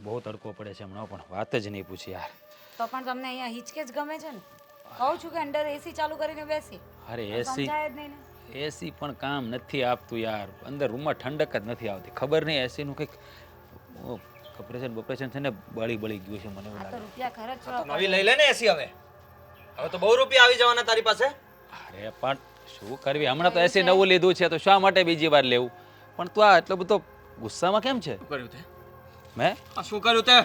બહુ તડકો પડે છે હમણાં પણ વાત જ નહીં પૂછી યાર. તો પણ તમને અહીંયા હિચકે જ ગમે છે ને? કહું છું કે અંદર એસી ચાલુ કરીને બેસી. અરે સમજાય જ નહીં ને. એસી પણ કામ નથી આપતું યાર. અંદર રૂમમાં ઠંડક જ નથી આવતી. ખબર નહીં એસીનું કંઈક ઓપરેશન છે ને બળી ગયું છે મને એવું આ તો લાગે. રૂપિયા ખર્ચવા નવી લઈ લે ને એસી હવે તો બહુ રૂપિયા આવી જવાના તારી પાસે. અરે પણ શું કરવી હમણાં તો એસી નવું લીધું છે તો શા માટે બીજી વાર લેવું? પણ તું આ એટલો બધો ગુસ્સામાં કેમ છે? શું કર્યું તે? મેં શું કર્યું તે?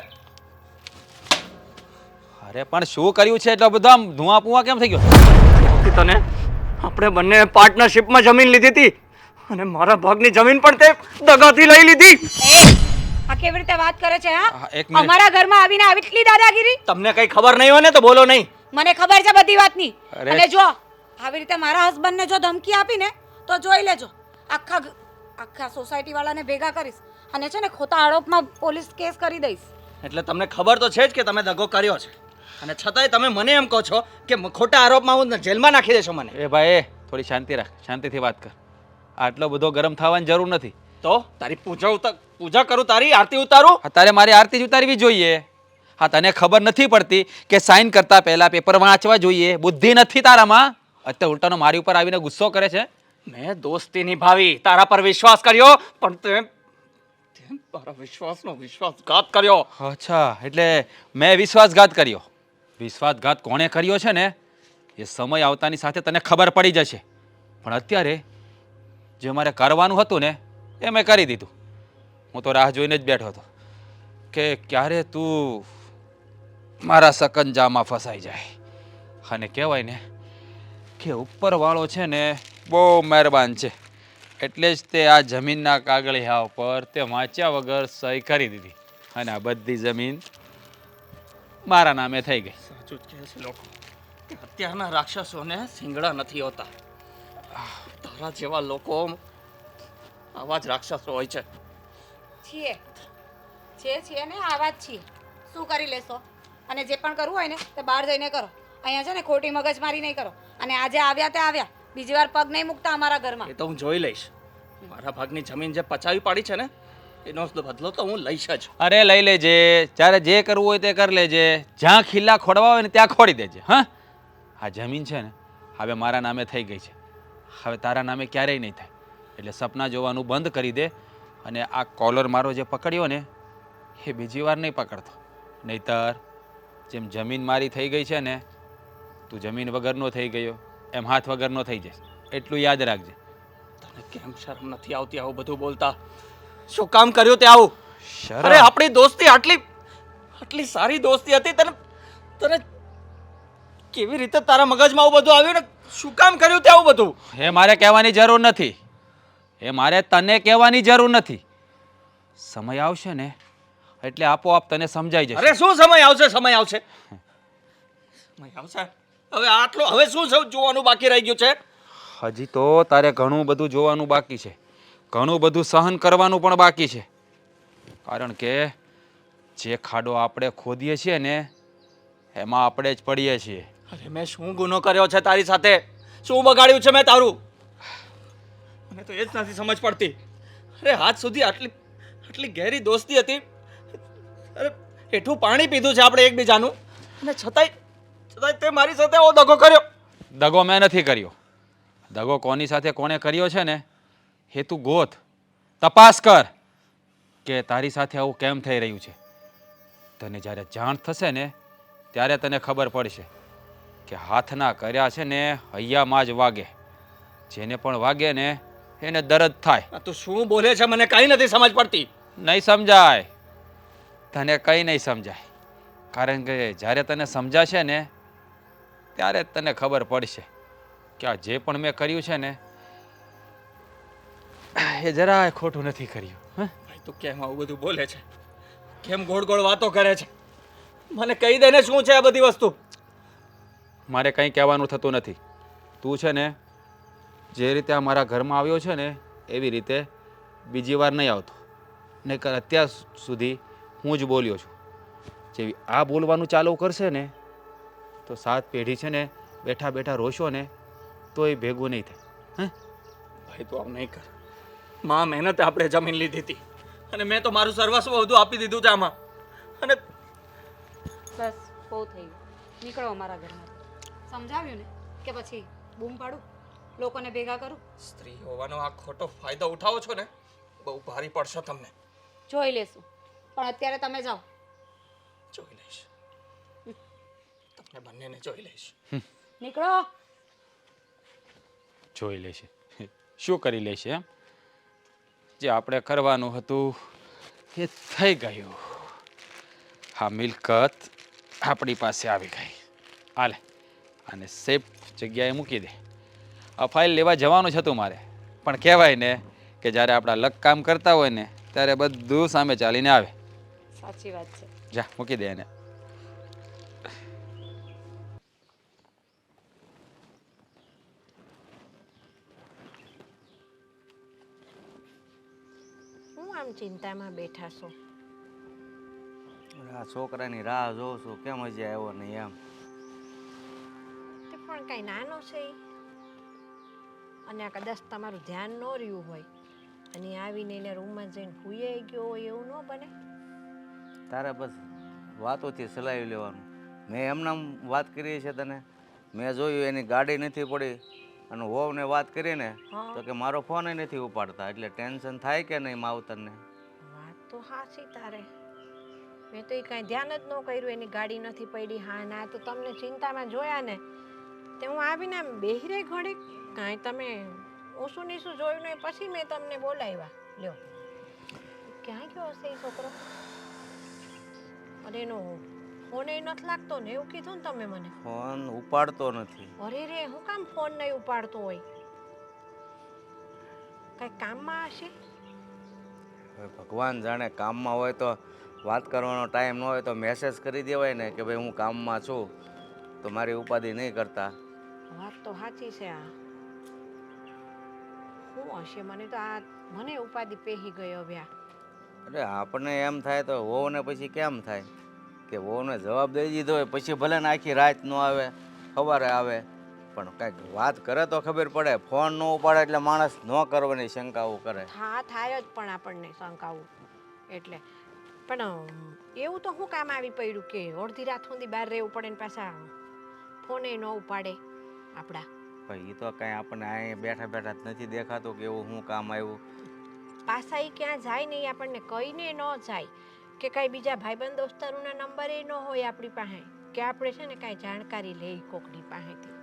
અરે પણ શું કર્યું છે એટલો બધો આમ ધુઆ પુઆ કેમ થઈ ગયો? તને આપણે બંને પાર્ટનરશિપમાં જમીન લીધી હતી અને મારા ભાગની જમીન પણ તે દગાથી લઈ લીધી. આ કેવી રીતે વાત કરે છે હા, હા? એક મિનિટ. અમારા ઘરમાં આવીને આટલી દાદાગીરી? તમને કઈ ખબર નહીં હોય ને તો બોલો નહીં. મને ખબર છે બધી વાતની. અરે. અને જો આવી રીતે મારા હસબન્ડને જો ધમકી આપીને તો જોઈ લેજો આખા સોસાયટી વાળાને ભેગા કરીશ અને છે ને ખોટા આરોપમાં પોલીસ કેસ કરી દઈશ. એટલે તમને ખબર તો છે જ કે તમે દગો કર્યો છે અને છતાંય તમે મને એમ કહો છો કે ખોટા આરોપમાં હું જેલમાં નાખી દેશો મને. એ ભાઈ થોડી શાંતિ રાખ, શાંતિથી વાત કર. આટલો બધો ગરમ થવાની જરૂર નથી. તો તારી પૂજા કરું, તારી આરતી ઉતારું? હા, તારે મારી આરતી જ ઉતારવી જોઈએ. હા, તને ખબર નથી પડતી કે સાઈન કરતા પહેલા પેપર વાંચવા જોઈએ? બુદ્ધિ નથી તારામાં? અત્યારે ઉલટાનો મારી ઉપર આવીને ગુસ્સો કરે છે. મેં દોસ્તી નિભાવી, તારા પર વિશ્વાસ કર્યો, પણ તે મારા વિશ્વાસનો વિશ્વાસઘાત કર્યો. અચ્છા, એટલે મેં વિશ્વાસઘાત કર્યો. વિશ્વાસઘાત કોણે કર્યો છે ને એ સમય આવતાની સાથે તને ખબર પડી જશે. પણ અત્યારે જે મારે કરવાનું હતું ને એ મેં કરી દીધું. હું તો રાહ જોઈને જ બેઠો હતો કે ક્યારે તું મારા સકંજામાં ફસાઈ જાય. અને કહેવાય ને કે ઉપરવાળો છે ને બહુ મહેરબાન છે, એટલે જ તે આ જમીનના કાગળિયા ઉપર તે વાંચ્યા વગર સહી કરી દીધી અને આ બધી જમીન મારા નામે થઈ ગઈ. સાચું જ કહે છે લોકો કે અત્યારના રાક્ષસોને સિંગડા નથી હોતા. તારા જેવા લોકો આવા જ રાક્ષસો હોય છે. છીએ ને આવા જ છીએ. શું કરી લેશો? અને જે પણ કરવું હોય ને તે બહાર જઈને કરો. અહીંયા છે ને ખોટી મગજમારી નહીં કરો. અને આજે આવ્યા તે આવ્યા, બીજી વાર પગ નહીં મૂકતા અમારા ઘરમાં. એ તો હું જોઈ લઈશ. મારા ભાગની જમીન જે પચાવી પાડી છે ને એનો બદલો તો હું લઈશ જ. અરે લઈ લેજે, જ્યારે જે કરવું હોય તે કરી લેજે. જ્યાં ખીલ્લા ખોડવા હોય ને ત્યાં ખોડી દેજે. હા, આ જમીન છે ને હવે મારા નામે થઈ ગઈ છે. હવે તારા નામે ક્યારેય નહીં થાય. એટલે સપના જોવાનું બંધ કરી દે અને આ કોલર મારો જે પકડ્યો ને એ બીજી વાર નહીં પકડતો. નહીંતર જેમ જમીન મારી થઈ ગઈ છે ને, તું જમીન વગરનો થઈ ગયો એમ હાથ વગરનો થઈ જઈશ. એટલું યાદ રાખજે. તને કેમ શરમ નથી આવતી આવું બધું બોલતા? શું કામ કર્યું તે આવું? શરમ? અરે આપણી દોસ્તી આટલી સારી દોસ્તી હતી, તને કેવી રીતે તારા મગજમાં આવું બધું આવ્યું ને શું કામ કર્યું તે આવું બધું? એ મારે કહેવાની જરૂર નથી. એ મારે તને કહેવાની જરૂર નથી. સમય આવશે ને એટલે આપોઆપ તને સમજાઈ જશે. અરે શું સમય આવશે? સમય આવશે. હવે શું જોવાનું બાકી રહી ગયું છે? હજી તો તારે ઘણું બધું જોવાનું બાકી છે. ઘણું બધું સહન કરવાનું પણ બાકી છે. કારણ કે જે ખાડો આપણે ખોદીએ છીએ ને એમાં આપણે જ પડીએ છીએ. અરે મેં શું ગુનો કર્યો છે તારી સાથે? શું બગાડ્યું છે મેં તારું? મને તો એ જ નથી સમજ પડતી. અરે આજ સુધી આટલી ગહેરી દોસ્તી હતી. અરે હેઠું પાણી પીધું છે આપણે એકબીજાનું અને છતાંય તે મારી સાથે આવો દગો કર્યો. દગો મેં નથી કર્યો. દગો કોની સાથે કોણે કર્યો છે ને એ તું ગોત, તપાસ કર કે તારી સાથે આવું કેમ થઈ રહ્યું છે. તને જ્યારે જાણ થશે ને ત્યારે તને ખબર પડશે કે હાથના કર્યા છે ને હૈયામાં જ વાગે. જેને પણ વાગે ને એને દર્દ થાય. આ તું શું બોલે છે? મને કાંઈ નથી સમજ પડતી. નહીં સમજાય, તને કંઈ નહીં સમજાય. કારણ કે જ્યારે તને સમજાશે ને ત્યારે તને ખબર પડશે કે આ જે પણ મેં કર્યું છે ને એ જરાય ખોટું નથી કર્યું. ભાઈ તું કેમ આવું બધું બોલે છે? કેમ ગોળ ગોળ વાતો કરે છે? મને કહી દે ને શું છે આ બધી વસ્તુ? મારે કંઈ કહેવાનું થતું નથી. તું છે ને જે રીતે આ મારા ઘરમાં આવ્યો છે ને એવી રીતે બીજી વાર નહીં આવતો. નહીંતર અત્યાર સુધી હું જ બોલ્યો છું. જેવી આ બોલવાનું ચાલુ કરશે ને તો 7 પેઢી છે ને બેઠા બેઠા રોશો ને તો એ ભેગું નહીં થાય. ભાઈ તું આમ નહીં કર. માં મહેનતે આપણે જમીન લીધી હતી અને મેં તો મારું સર્વસ્વ બધું આપી દીધું છે આમાં. અને બસ બહુ થઈ ગયું, નીકળો અમારા ઘરમાંથી. સમજાવ્યું ને કે પછી બૂમ પાડું, લોકોને ભેગા કરું? સ્ત્રી હોવાનો આ ખોટો ફાયદો ઉઠાવો છો ને, બહુ ભારી પડશે તમને. જોઈ લેશું, પણ અત્યારે તમે જાઓ. જોઈ લઈશ, તમને બંનેને જોઈ લઈશ. નીકળો. જોઈ લેશે શું કરી લેશે એમ? જે આપણે કરવાનું હતું એ થઈ ગયું. આ મિલકત આપણી પાસે આવી ગઈ. હાલે અને સેફ જગ્યાએ મૂકી દે. આ ફાઇલ લેવા જવાનું છે હતું મારે, પણ કહેવાય ને કે જ્યારે આપણા લક કામ કરતા હોય ને ત્યારે બધું સામે ચાલીને આવે. સાચી વાત છે. જા મૂકી દે એને. હું આમ ચિંતામાં બેઠા છો? આ છોકરાની રાહ જોઉં છું, કેમ હજી આવ્યો નહીં એમ. તે પણ કાંઈ નાનો છે ઈ. અને આ કદાચ તમારું ધ્યાન ન રહ્યું હોય અને આવીને એને રૂમમાં જઈને ભૂઈ ગયો હોય એવું ન બને? તારે બસ વાતોથી સલાહી લેવાનું. મેં એમનામ વાત કરી છે તને. મેં જોયું એની ગાડી નથી પડી અને વહુને વાત કરીને હા. તો કે મારો ફોન નથી ઉપાડતા, એટલે ટેન્શન થાય કે નહીં માવતરને. વાત તો હાચી તારે. મેં તો એ કાંઈ ધ્યાન જ ન કર્યું એની ગાડી નથી પડી. હા ના, તો તમને ચિંતામાં જોયા ને તે હું આવીને આમ બેહી રહી ઘડીક. કાંઈ તમે ઓછું નીસું જોયું નહીં, પછી મેં તમને બોલાવ્યા. લ્યો, ક્યાં ગયો હશે એ છોકરો? અને એનો ફોન એ નથી લાગતો ને એવું કીધું ને તમે મને. ફોન ઉપાડતો નથી. અરે રે, હું કામ ફોન નહીં ઉપાડતો હોય? કઈ કામમાં હશે? હવે ભગવાન જાણે. કામમાં હોય તો વાત કરવાનો ટાઈમ ન હોય તો મેસેજ કરી દેવાય ને કે ભાઈ હું કામમાં છું, તો મારી ઉપાધિ નહીં કરતા. વાત તો સાચી છે. આ શું હશે? મને ઉપાધિ પેહી ગઈ હવે આ. અરે આપણને એમ થાય તો વહુને પછી કેમ થાય કે વહુને જવાબ દઈ દીધો હોય પછી ભલે ને આખી રાત ન આવે, સવારે આવે, પણ કાંઈક વાત કરે તો ખબર પડે. ફોન ન ઉપાડે એટલે માણસ ન કરવાની શંકાઓ કરે. હા, થાય જ પણ આપણને શંકાવું એટલે. પણ એવું તો શું કામ આવી પડ્યું કે અડધી રાત સુધી બહાર રહેવું પડે ને પાછા ફોને ન ઉપાડે આપણા? ભાઈ એ તો કાંઈ આપણને અહીં બેઠા બેઠા જ નથી દેખાતું કે એવું શું કામ આવ્યું. પાછા એ ક્યાં જાય નહીં, આપણને કહીને ન જાય કે કાંઈ બીજા ભાઈબંધ દોસ્તારોના નંબર એ ન હોય આપણી પાસે કે આપણે છે ને કાંઈ જાણકારી લઈ કોકની પાસેથી.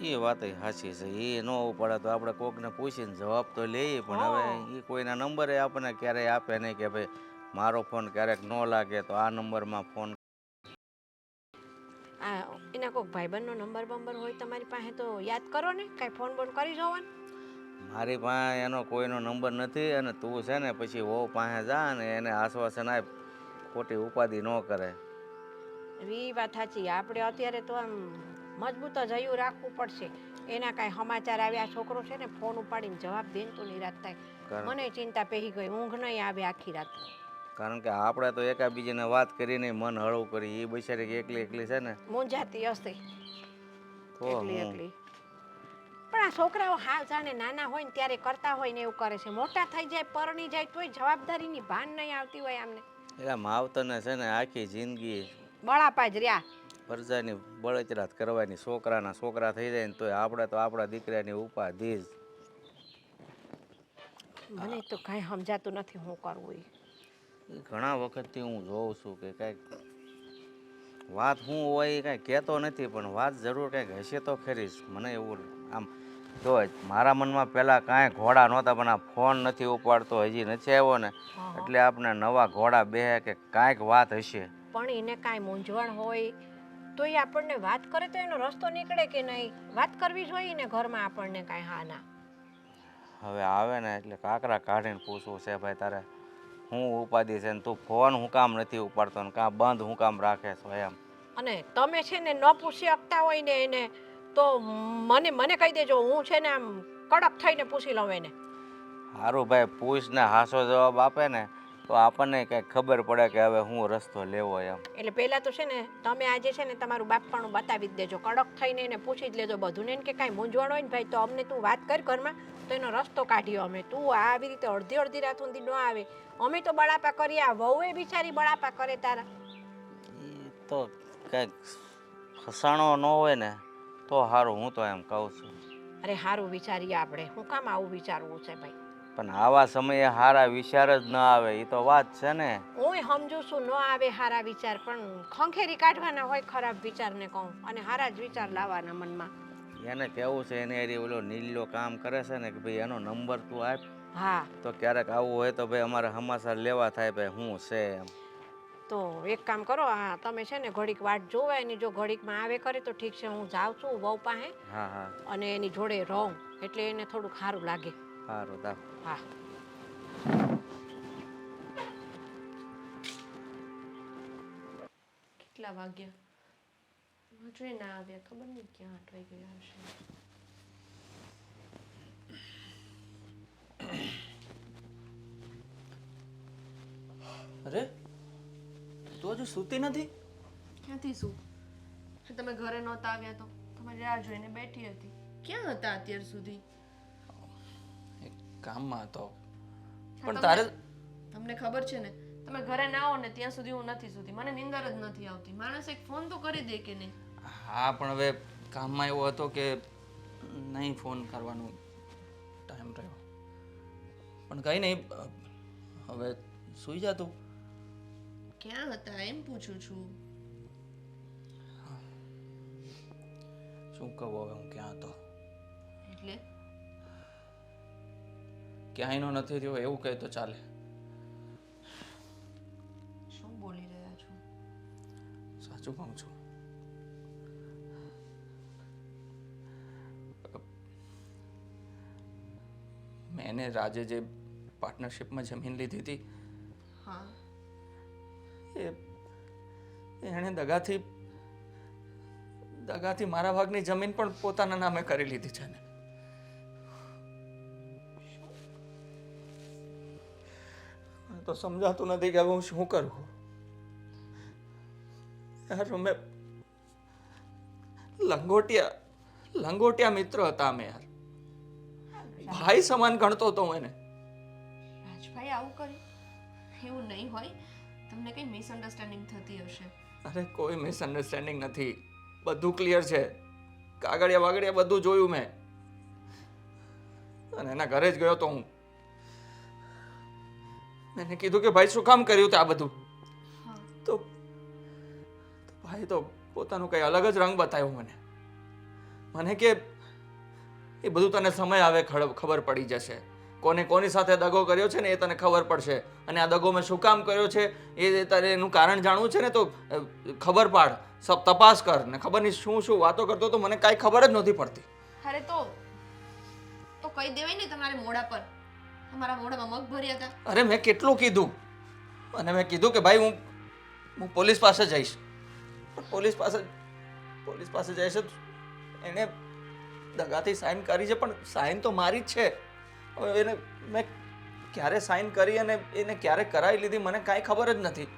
એ વાત સાચી છે. એ ન ઉપાડે તો આપણે કોકને પૂછીને જવાબ તો લઈએ, પણ હવે એ કોઈના નંબરે આપણને ક્યારેય આપે નહીં કે ભાઈ મારો ફોન ક્યારેક ન લાગે તો આ નંબરમાં ફોન. આ એના કોઈક ભાઈબંધનો નંબર બંબર હોય તમારી પાસે તો યાદ કરો ને, કાંઈ ફોન બોન કરી જોવાનું. મારી પાસે એનો કોઈનો નંબર નથી, અને તું છે ને પછી વહુ પાસે જા ને એને આશ્વાસન આપ, ખોટી ઉપાધિ ન કરે. એ વાત સાચી. આપણે અત્યારે તો આમ મજબૂત જ હૈયું રાખવું પડશે. એના કાંઈ સમાચાર આવ્યા, છોકરો છે ને ફોન ઉપાડીને જવાબ દે તો નિરાત થાય. મને ચિંતા પહેરી ગઈ, ઊંઘ નહીં આવે આખી રાત. કારણ કે આપણે તો એકાબીજીને વાત કરીને મન હળવું કરી, એ બિચારી એકલી એકલી છે ને મૂંઝાતી હશે તો એકલી હું એકલી. પણ આ છોકરાઓ હાવ જાણે નાના હોય ને ત્યારે કરતા હોય ને એવું કરે છે. મોટા થઈ જાય, પરણી જાય તોય જવાબદારીની ભાન નહીં આવતી હોય આમને. એટલે માવતરને છે ને આખી જિંદગી બળાપા જ રહ્યા. પ્રજાની બળતરાત કરવાની. છોકરાના છોકરા થઈ જાય ને તોય આપણે તો આપણા દીકરાની ઉપાધિ જ. મને તો કાંઈ સમજાતું નથી શું કરવું. એ ઘણા વખતથી હું જોઉં છું કે કાંઈક વાત શું હોય એ કાંઈ કહેતો નથી, પણ વાત જરૂર કાંઈક હશે તો ખરી જ. મને એવું આમ જો મારા મનમાં પહેલાં કાંઈ ઘોડા નહોતા, પણ આ ફોન નથી ઉપાડતો, હજી નથી આવ્યો ને એટલે આપણે નવા ઘોડા બેહે કે કાંઈક વાત હશે. પણ એને કાંઈ મૂંઝવણ હોય તો એ આપણને વાત કરે તો એનો રસ્તો નીકળે કે નહીં? વાત કરવી જોઈએ ને ઘરમાં આપણને કાંઈ. હા ના, હવે આવે ને એટલે કાકરા કાઢીને પૂછવું છે ભાઈ તારે હું ઉપાધિ છે ને તું ફોન હું કામ નથી ઉપાડતો ને કાં બંધ હું કામ રાખે છો એમ. અને તમે છે ને ન પૂછી શકતા હોય ને એને તો મને કહી દેજો. હું છે ને આમ કડક થઈને પૂછી લઉં એને. સારું ભાઈ પૂછ ને હાસો જવાબ આપે ને તો આપણને કંઈક ખબર પડે કે હવે હું રસ્તો લેવો એમ. એટલે પહેલાં તો છે ને તમે આજે છે ને તમારું બાપપણું બતાવી જ દેજો, કડક થઈને એને પૂછી જ લેજો બધું ને, કે કાંઈ મૂંઝવણ હોય ને ભાઈ તો અમને તું વાત કર ઘરમાં, તો એનો રસ્તો કાઢ્યો અમે. તું આવી રીતે અડધી અડધી રાત સુધી ન આવે, અમે તો બળાપા કરીએ, આ વહુએ બિચારી બળાપા કરે તારા. એ તો કંઈક ફસાણો ન હોય ને તો સારું, હું તો એમ કહું છું. અરે સારું વિચારીએ આપણે, હું કામ આવું વિચારવું છે ભાઈ? પણ આવા સમયે સારા વિચાર જ ન આવે, એ તો વાત છે ને. હું સમજુ છું ન આવે સારા વિચાર, પણ ખંખેરી કાઢવાના હોય ખરાબ વિચારને કહું, અને સારા જ વિચાર લાવવાના મનમાં. એને કેવું છે એને એરી ઓલો નીલો કામ કરે છે ને કે ભાઈ એનો નંબર તું આપ, હા, તો ક્યારેક આવું હોય તો ભાઈ અમારે સમાચાર લેવા થાય ભાઈ હું છે એમ. તો એક કામ કરો, હા તમે છે ને ઘડીક વાટ જોવાય એની, જો ઘડીકમાં આવે કરે તો ઠીક છે, હું જાઉં છું વહુ પાસે હા હા અને એની જોડે રહું, એટલે એને થોડુંક સારું લાગે. સારું તા. હા. કેટલા વાગ્યા? હજુ ના આવ્યા, ખબર નહીં ક્યાં અટવાઈ ગયા હશે. અરે તું હજુ સૂતી નથી? ક્યાંથી શું? તમે ઘરે નહોતા આવ્યા તો તમારી રાહ જોઈને બેઠી હતી. ક્યાં હતા અત્યાર સુધી? એક કામમાં હતો. હા, પણ તમને- તારે તમને ખબર છે ને, તમે ઘરે ના આવો ને ત્યાં સુધી હું નથી સૂતી. મને નીંદર જ નથી આવતી. માણસ એક ફોન તો કરી દે કે નહીં? હા પણ હવે કામમાં એવો હતો કે નહીં ફોન કરવાનો ટાઈમ રહ્યો. પણ કંઈ નહીં, હવે સૂઈ જા તું. ક્યાં હતા એમ પૂછું છું. શું કહું હવે હું ક્યાં હતો? એટલે ક્યાંયનો નથી રહ્યો એવું કહે તો ચાલે. શું બોલી રહ્યા છો? સાચું કહું છું. મેં એને રાજે જે પાર્ટનરશિપમાં જમીન લીધી હતી હા, એ એણે દગાથી મારા ભાગની જમીન પણ પોતાના નામે કરી લીધી છે ને. મને તો સમજાતું નથી કે હવે હું શું કરું. યાર અમે લંગોટિયા મિત્ર હતા અમે યાર. ભાઈ સમાન ગણતો હતો હું એને. રાજભાઈ આવું કર્યું? એવું નહીં હોય. તમને કંઈ મિસઅન્ડરસ્ટેન્ડિંગ થતી હશે. અરે કોઈ મિસઅન્ડરસ્ટેન્ડિંગ નથી, બધું ક્લિયર છે. કાગળિયા વાગળિયા બધું જોયું મેં, અને એના ઘરે જ ગયો તો હું. મેં કીધું કે ભાઈ શું કામ કર્યું તે આ બધું? હા, તો ભાઈ તો પોતાનું કઈ અલગ જ રંગ બતાવ્યો મને કે એ બધું તને સમય આવે ખબર પડી જશે. કોની સાથે દગો કર્યો છે ને એ તને ખબર પડશે, અને આ દગો મેં શું કામ કર્યો છે એ તારે એનું કારણ જાણવું છે ને તો ખબર પાડ, સબ તપાસ કર. ને ખબર નહીં શું વાતો કરતો તો મને કાંઈ ખબર જ નહોતી પડતી. અરે તો કહી દેવાય ને તમારે મોઢા પર. તમારા મોઢામાં મગ ભર્યા હતા. અરે મેં કેટલું કીધું, અને મેં કીધું કે ભાઈ હું પોલીસ પાસે જઈશ, પણ પોલીસ પાસે જઈશ. એણે દગાથી સાઇન કરી છે, પણ સાઇન તો મારી જ છે. હવે એને મેં ક્યારે સાઇન કરી અને એને ક્યારે કરાવી લીધી મને કાંઈ ખબર જ નથી.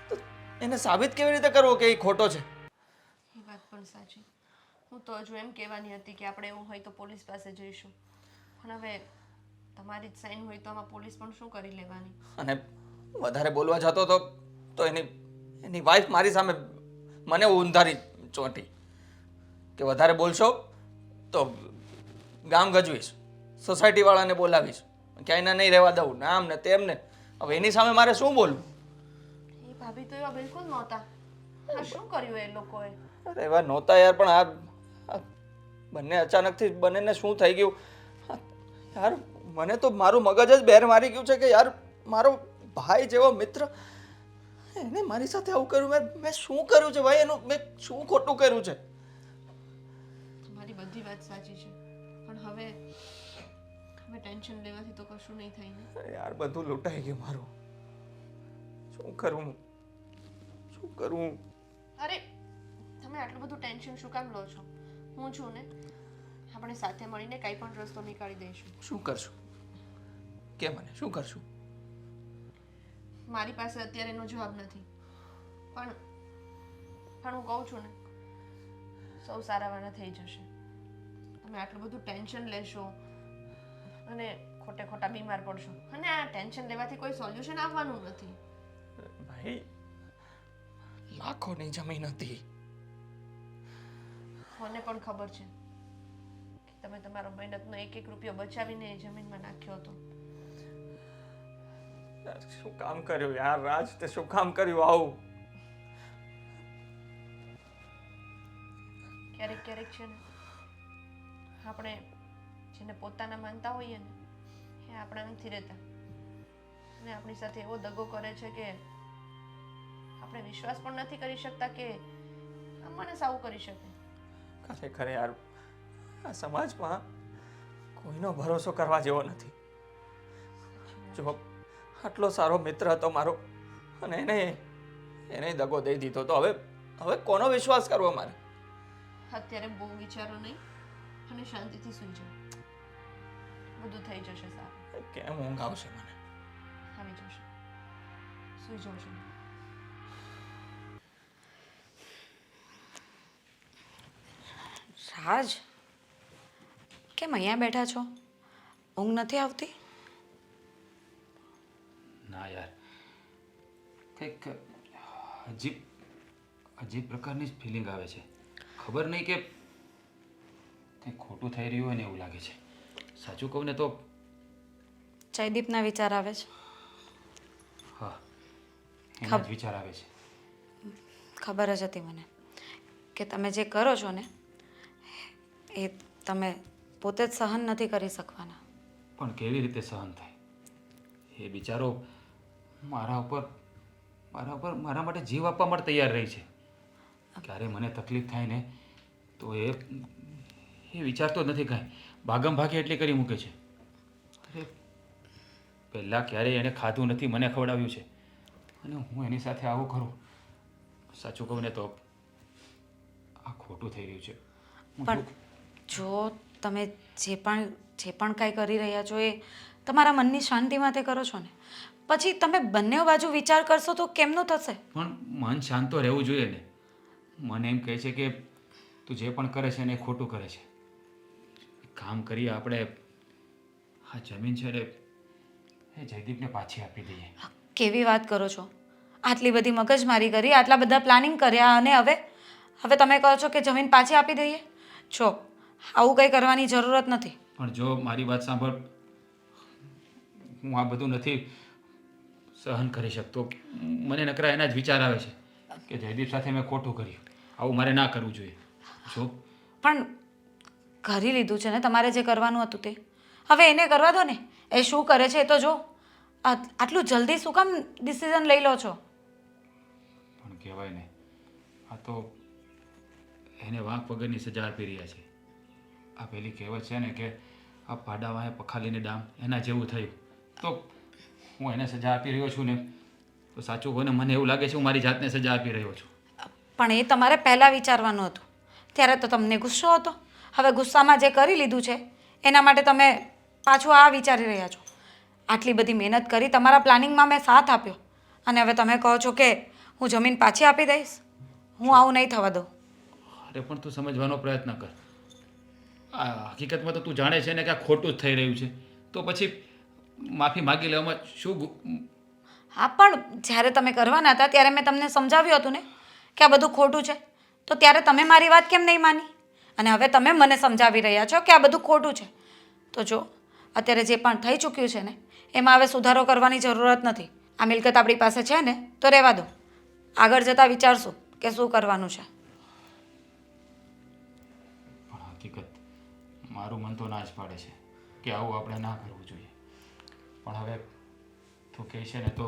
તો એને સાબિત કેવી રીતે કરવો કે એ ખોટો છે? એ વાત પણ સાચી. હું તો હજુ એમ કહેવાની હતી કે આપણે એવું હોય તો પોલીસ પાસે જઈશું, પણ હવે તમારી જ સાઈન હોય તો આમાં પોલીસ પણ શું કરી લેવાની? અને વધારે બોલવા જતો તો એની વાઈફ મારી સામે મને ઊંધારી ચોંટી કે વધારે બોલશો તો ગામ ગજવીશ, સોસાયટી વાળાને બોલાવીશ, ક્યાંય નહીં રહેવા દઉં, ને આમ ને તેમ ને. હવે એની સામે મારે શું બોલવું? એ ભાભી તો એવા બિલકુલ નહોતા. આ શું કર્યું એ લોકોએ? અરે એવા નહોતા યાર, પણ આ બંને અચાનકથી બંનેને શું થઈ ગયું યાર. મને તો મારું મગજ જ બેર મારી ગયું છે કે યાર મારો ભાઈ જેવો મિત્ર એને મારી સાથે આવું કર્યું. મેં શું કર્યું છે ભાઈ? એનું મેં શું ખોટું કર્યું છે? તમારી બધી વાત સાચી છે, પણ હવે ટેન્શન લેવાથી તો કશું નહીં થાય ને. અરે યાર બધું લૂંટાઈ ગયું મારું. શું કરું? અરે તમે આટલું બધું ટેન્શન શું કામ લો છો? હું છું ને, આપણે સાથે મળીને કંઈ પણ રસ્તો નીકાળી દઈશું. શું કરશું? કે મને શું કરશું? મારી પાસે અત્યારે એનો જવાબ નથી, પણ હું કહું છું ને, સૌ સારાવાના થઈ જશે. તમે આટલું બધું ટેન્શન લેશો અને ખોટે ખોટા બીમાર પડશો, અને આ ટેન્શન લેવાથી કોઈ સોલ્યુશન આવવાનું નથી. ભાઈ, લાખોની જમીન હતી. મને પણ ખબર છે કે તમે તમારો મહેનતનો એક એક રૂપિયો બચાવીને એ જમીનમાં નાખ્યો હતો. યાર, શું કામ કર્યું યાર રાજ, તે શું કામ કર્યું આવું? ક્યારેક ક્યારેક છે ને, આપણે જેને પોતાના માનતા હોઈએ ને, એ આપણા નથી રહેતા, અને આપણી સાથે એવો દગો કરે છે કે આપણે વિશ્વાસ પણ નથી કરી શકતા કે આ માણસ આવું કરી શકે. ખરેખર યાર, આ સમાજમાં કોઈનો ભરોસો કરવા જેવો નથી. જો આટલો સારો મિત્ર હતો મારો, અને એને દગો દઈ દીધો, તો હવે કોનો વિશ્વાસ કરવો મારે? અત્યારે બહુ વિચારો નહીં અને શાંતિથી સૂઈ જાઓ. બધું થઈ જશે સારું. કેમ ઊંઘ આવશે મને? આવી જશે. સૂઈ જાઓ છો. રાજ, કેમ અહીંયા બેઠા છો? ઊંઘ નથી આવતી? ના યાર, કંઈક અજીબ પ્રકારની જ ફિલિંગ આવે છે. ખબર નહીં કે કંઈક ખોટું થઈ રહ્યું હોય ને એવું લાગે છે. સાચું કહું ને તો જયદીપના વિચાર આવે છે. હા, એના જ વિચાર આવે છે. ખબર જ હતી મને કે તમે જે કરો છો ને એ તમે પોતે જ સહન નથી કરી શકવાના. પણ કેવી રીતે સહન થાય? એ બિચારો મારા માટે જીવ આપવા માટે તૈયાર રહી છે. ક્યારે મને તકલીફ થાય ને તો એ વિચારતો જ નથી કાંઈ. ભાગમ ભાગે એટલી કરી મૂકે છે. અરે, પહેલાં ક્યારેય એણે ખાધું નથી, મને ખવડાવ્યું છે, અને હું એની સાથે આવું કરું? સાચું કહું ને તો આ ખોટું થઈ રહ્યું છે. પણ જો તમે જે પણ કાંઈ કરી રહ્યા છો એ તમારા મનની શાંતિ માટે કરો છો ને, પછી તમે બંને બાજુ વિચાર કરશો તો કેમનું થશે? પણ મન શાંત તો રહેવું જોઈએ ને. મને એમ કહે છે કે તું જે પણ કરે છે ને એ ખોટું કરે છે. કામ કરીએ આપણે, આ જમીન છે ને એ જયદીપને પાછી આપી દઈએ. કેવી વાત કરો છો? આટલી બધી મગજમારી કરી, આટલા બધા પ્લાનિંગ કર્યા, અને હવે તમે કહો છો કે જમીન પાછી આપી દઈએ? જો આવું કંઈ કરવાની જરૂરત નથી. પણ જો મારી વાત સાંભળ, હું આ બધું નથી સહન કરી શકતો. મને નકરા એના જ વિચાર આવે છે કે જયદીપ સાથે મેં ખોટું કર્યું. આવું મારે ના કરવું જોઈએ. જો પણ કરી લીધું છે ને તમારે જે કરવાનું હતું તે. હવે એને કરવા દો ને, એ શું કરે છે એ તો જો. આટલું જલ્દી શું કામ ડિસિઝન લઈ લો છો? પણ કહેવાય ને, આ તો એને વાંક વગરની સજા આપી રહ્યા છે. આ પેલી કહેવત છે ને કે આ પાડા વાહે પખાલીને ડામ, એના જેવું થયું. તો હું એને સજા આપી રહ્યો છું ને તો સાચું હોય ને, મને એવું લાગે છે હું મારી જાતને સજા આપી રહ્યો છું. પણ એ તમારે પહેલાં વિચારવાનું હતું. ત્યારે તો તમને ગુસ્સો હતો. હવે ગુસ્સામાં જે કરી લીધું છે એના માટે તમે પાછું આ વિચારી રહ્યા છો. આટલી બધી મહેનત કરી, તમારા પ્લાનિંગમાં મેં સાથ આપ્યો, અને હવે તમે કહો છો કે હું જમીન પાછી આપી દઈશ? હું આવું નહીં થવા દઉં. અરે પણ તું સમજવાનો પ્રયત્ન કર. આ હકીકતમાં તો તું જાણે છે ને કે આ ખોટું જ થઈ રહ્યું છે, તો પછી માફી માગી લેવામાં શું હા, પણ જ્યારે તમે કરવાના હતા ત્યારે મેં તમને સમજાવ્યું હતું ને કે આ બધું ખોટું છે, તો ત્યારે તમે મારી વાત કેમ નહીં માની? અને હવે તમે મને સમજાવી રહ્યા છો કે આ બધું ખોટું છે. તો જો અત્યારે જે પણ થઈ ચૂક્યું છે ને એમાં હવે સુધારો કરવાની જરૂરત નથી. આ મિલકત આપણી પાસે છે ને તો રહેવા દો. આગળ જતાં વિચારશું કે શું કરવાનું છે. પણ હકીકત મારું મન તો ના જ પાડે છે કે આવું આપણે ના કરવું જોઈએ. પણ હવે તું કહે છે ને તો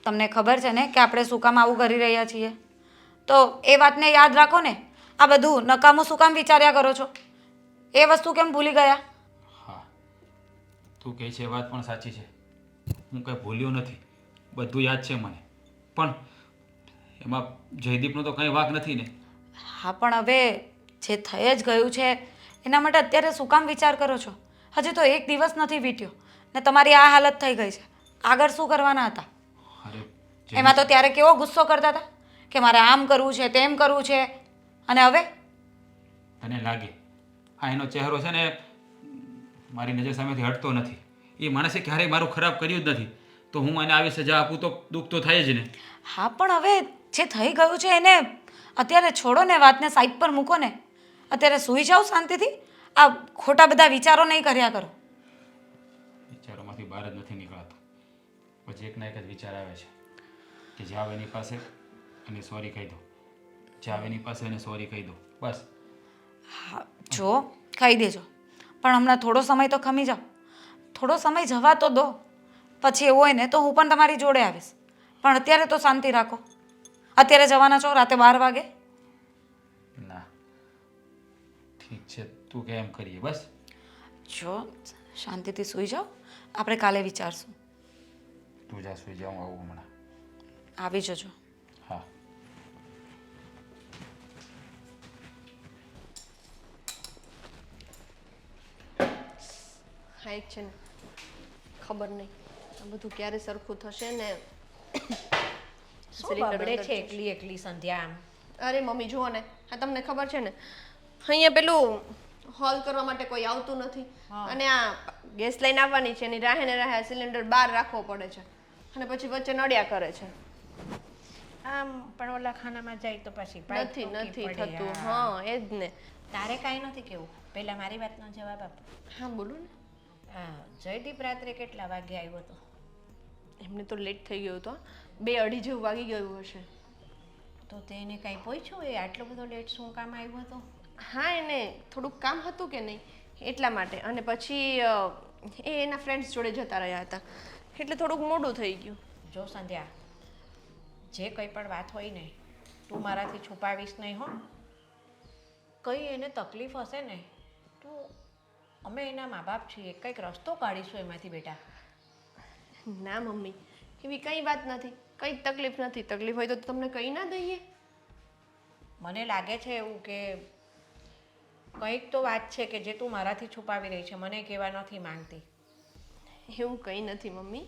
તમને ખબર છે ને કે આપણે શું કામ આવું કરી રહ્યા છીએ? તો એ વાતને યાદ રાખો ને. આ બધું નકામું શું કામ વિચાર્યા કરો છો? એ વસ્તુ કેમ ભૂલી ગયા? હા, તું કહે છે એ વાત પણ સાચી છે. હું કંઈ ભૂલ્યો નથી, બધું યાદ છે મને. પણ એમાં જયદીપનો તો કંઈ વાંક નથી ને. હા, પણ હવે જે થઈ જ ગયું છે એના માટે અત્યારે શું કામ વિચાર કરો છો? હજી તો એક દિવસ નથી વીત્યો ને તમારી આ હાલત થઈ ગઈ છે. આગળ શું કરવાના હતા? અરે એમાં તો ત્યારે કેવો ગુસ્સો કરતા હતા કે મારે આમ કરવું છે તેમ કરવું છે, અને હવે તને લાગે આ એનો ચહેરો છે ને મારી નજર સામેથી હટતો નથી. એ માણસે ક્યારેય મારું ખરાબ કર્યું જ નથી, તો હું એને આવી સજા આપું તો દુઃખ તો થાય જ ને. હા, પણ હવે જે થઈ ગયું છે એને અત્યારે છોડો ને, વાતને સાઈડ પર મૂકો ને. અત્યારે સૂઈ જાઓ શાંતિથી. આ ખોટા બધા વિચારો નહીં કર્યા કરો. વિચારોમાંથી બહાર જ નથી નીકળાતું. પછી એકના એક જ વિચાર આવે છે કે જાવ એની પાસે અને સોરી કહી દો, જાવ એની પાસે અને સોરી કહી દો, બસ. હા, જો કહી દેજો, પણ હમણાં થોડો સમય તો ખમી જાઓ. થોડો સમય જવા તો દો. પછી એવું હોય ને તો હું પણ તમારી જોડે આવીશ, પણ અત્યારે તો શાંતિ રાખો. અત્યારે જવાના છો રાતે 12 વાગે? ના, ઠીક છે, તું કે એમ કરીએ બસ. જો શાંતિથી સૂઈ જાઓ, આપણે કાલે વિચારશું. તું જા સુઈ જાઉં, આવું હમણાં. આવી જજો. હા. હા એક છે ને, ખબર નહીં આ બધું ક્યારે સરખું થશે ને. શું બગડે છે એકલી એકલી સંધ્યા આમ? અરે મમ્મી જુઓ ને, આ તમને ખબર છે ને અહીંયા પેલું હોલ કરવા માટે કોઈ આવતું નથી, અને આ ગેસ લઈને આવવાની છે એની રાહે ને રાહે સિલિન્ડર બહાર રાખવો પડે છે, અને પછી વચ્ચે નડ્યા કરે છે. આમ પણ ઓલા ખાનામાં જાય તો પછી પાઇપ નથી ઠોકી નથી પડે. થતું. હા. હા એ જ ને. તારે કાંઈ નથી કેવું? પહેલા મારી વાતનો જવાબ આપ. હા બોલો ને. હા, જયદીપ રાત્રે કેટલા વાગે આવ્યો હતો? એમને તો લેટ થઈ ગયું હતું, 2-2:30 જેવું વાગી ગયું હશે. તો તેને કાંઈ પૂછ્યું એ આટલો બધો લેટ શું કામ આવ્યો હતો? હા એને થોડુંક કામ હતું કે નહીં એટલા માટે, અને પછી એ એના ફ્રેન્ડ્સ જોડે જતા રહ્યા હતા એટલે થોડુંક મોડું થઈ ગયું. જો સંધ્યા, જે કંઈ પણ વાત હોય ને તું મારાથી છુપાવીશ નહીં હો. કંઈ એને તકલીફ હશે ને તો અમે એના મા બાપ છીએ, કંઈક રસ્તો કાઢીશું એમાંથી બેટા. ના મમ્મી, એવી કંઈ વાત નથી, કંઈ તકલીફ નથી. તકલીફ હોય તો તમને કહી ના દઈએ? મને લાગે છે એવું કે કંઈક તો વાત છે કે જે તું મારાથી છુપાવી રહી છે, મને કહેવા નથી માંગતી. એવું કંઈ નથી મમ્મી,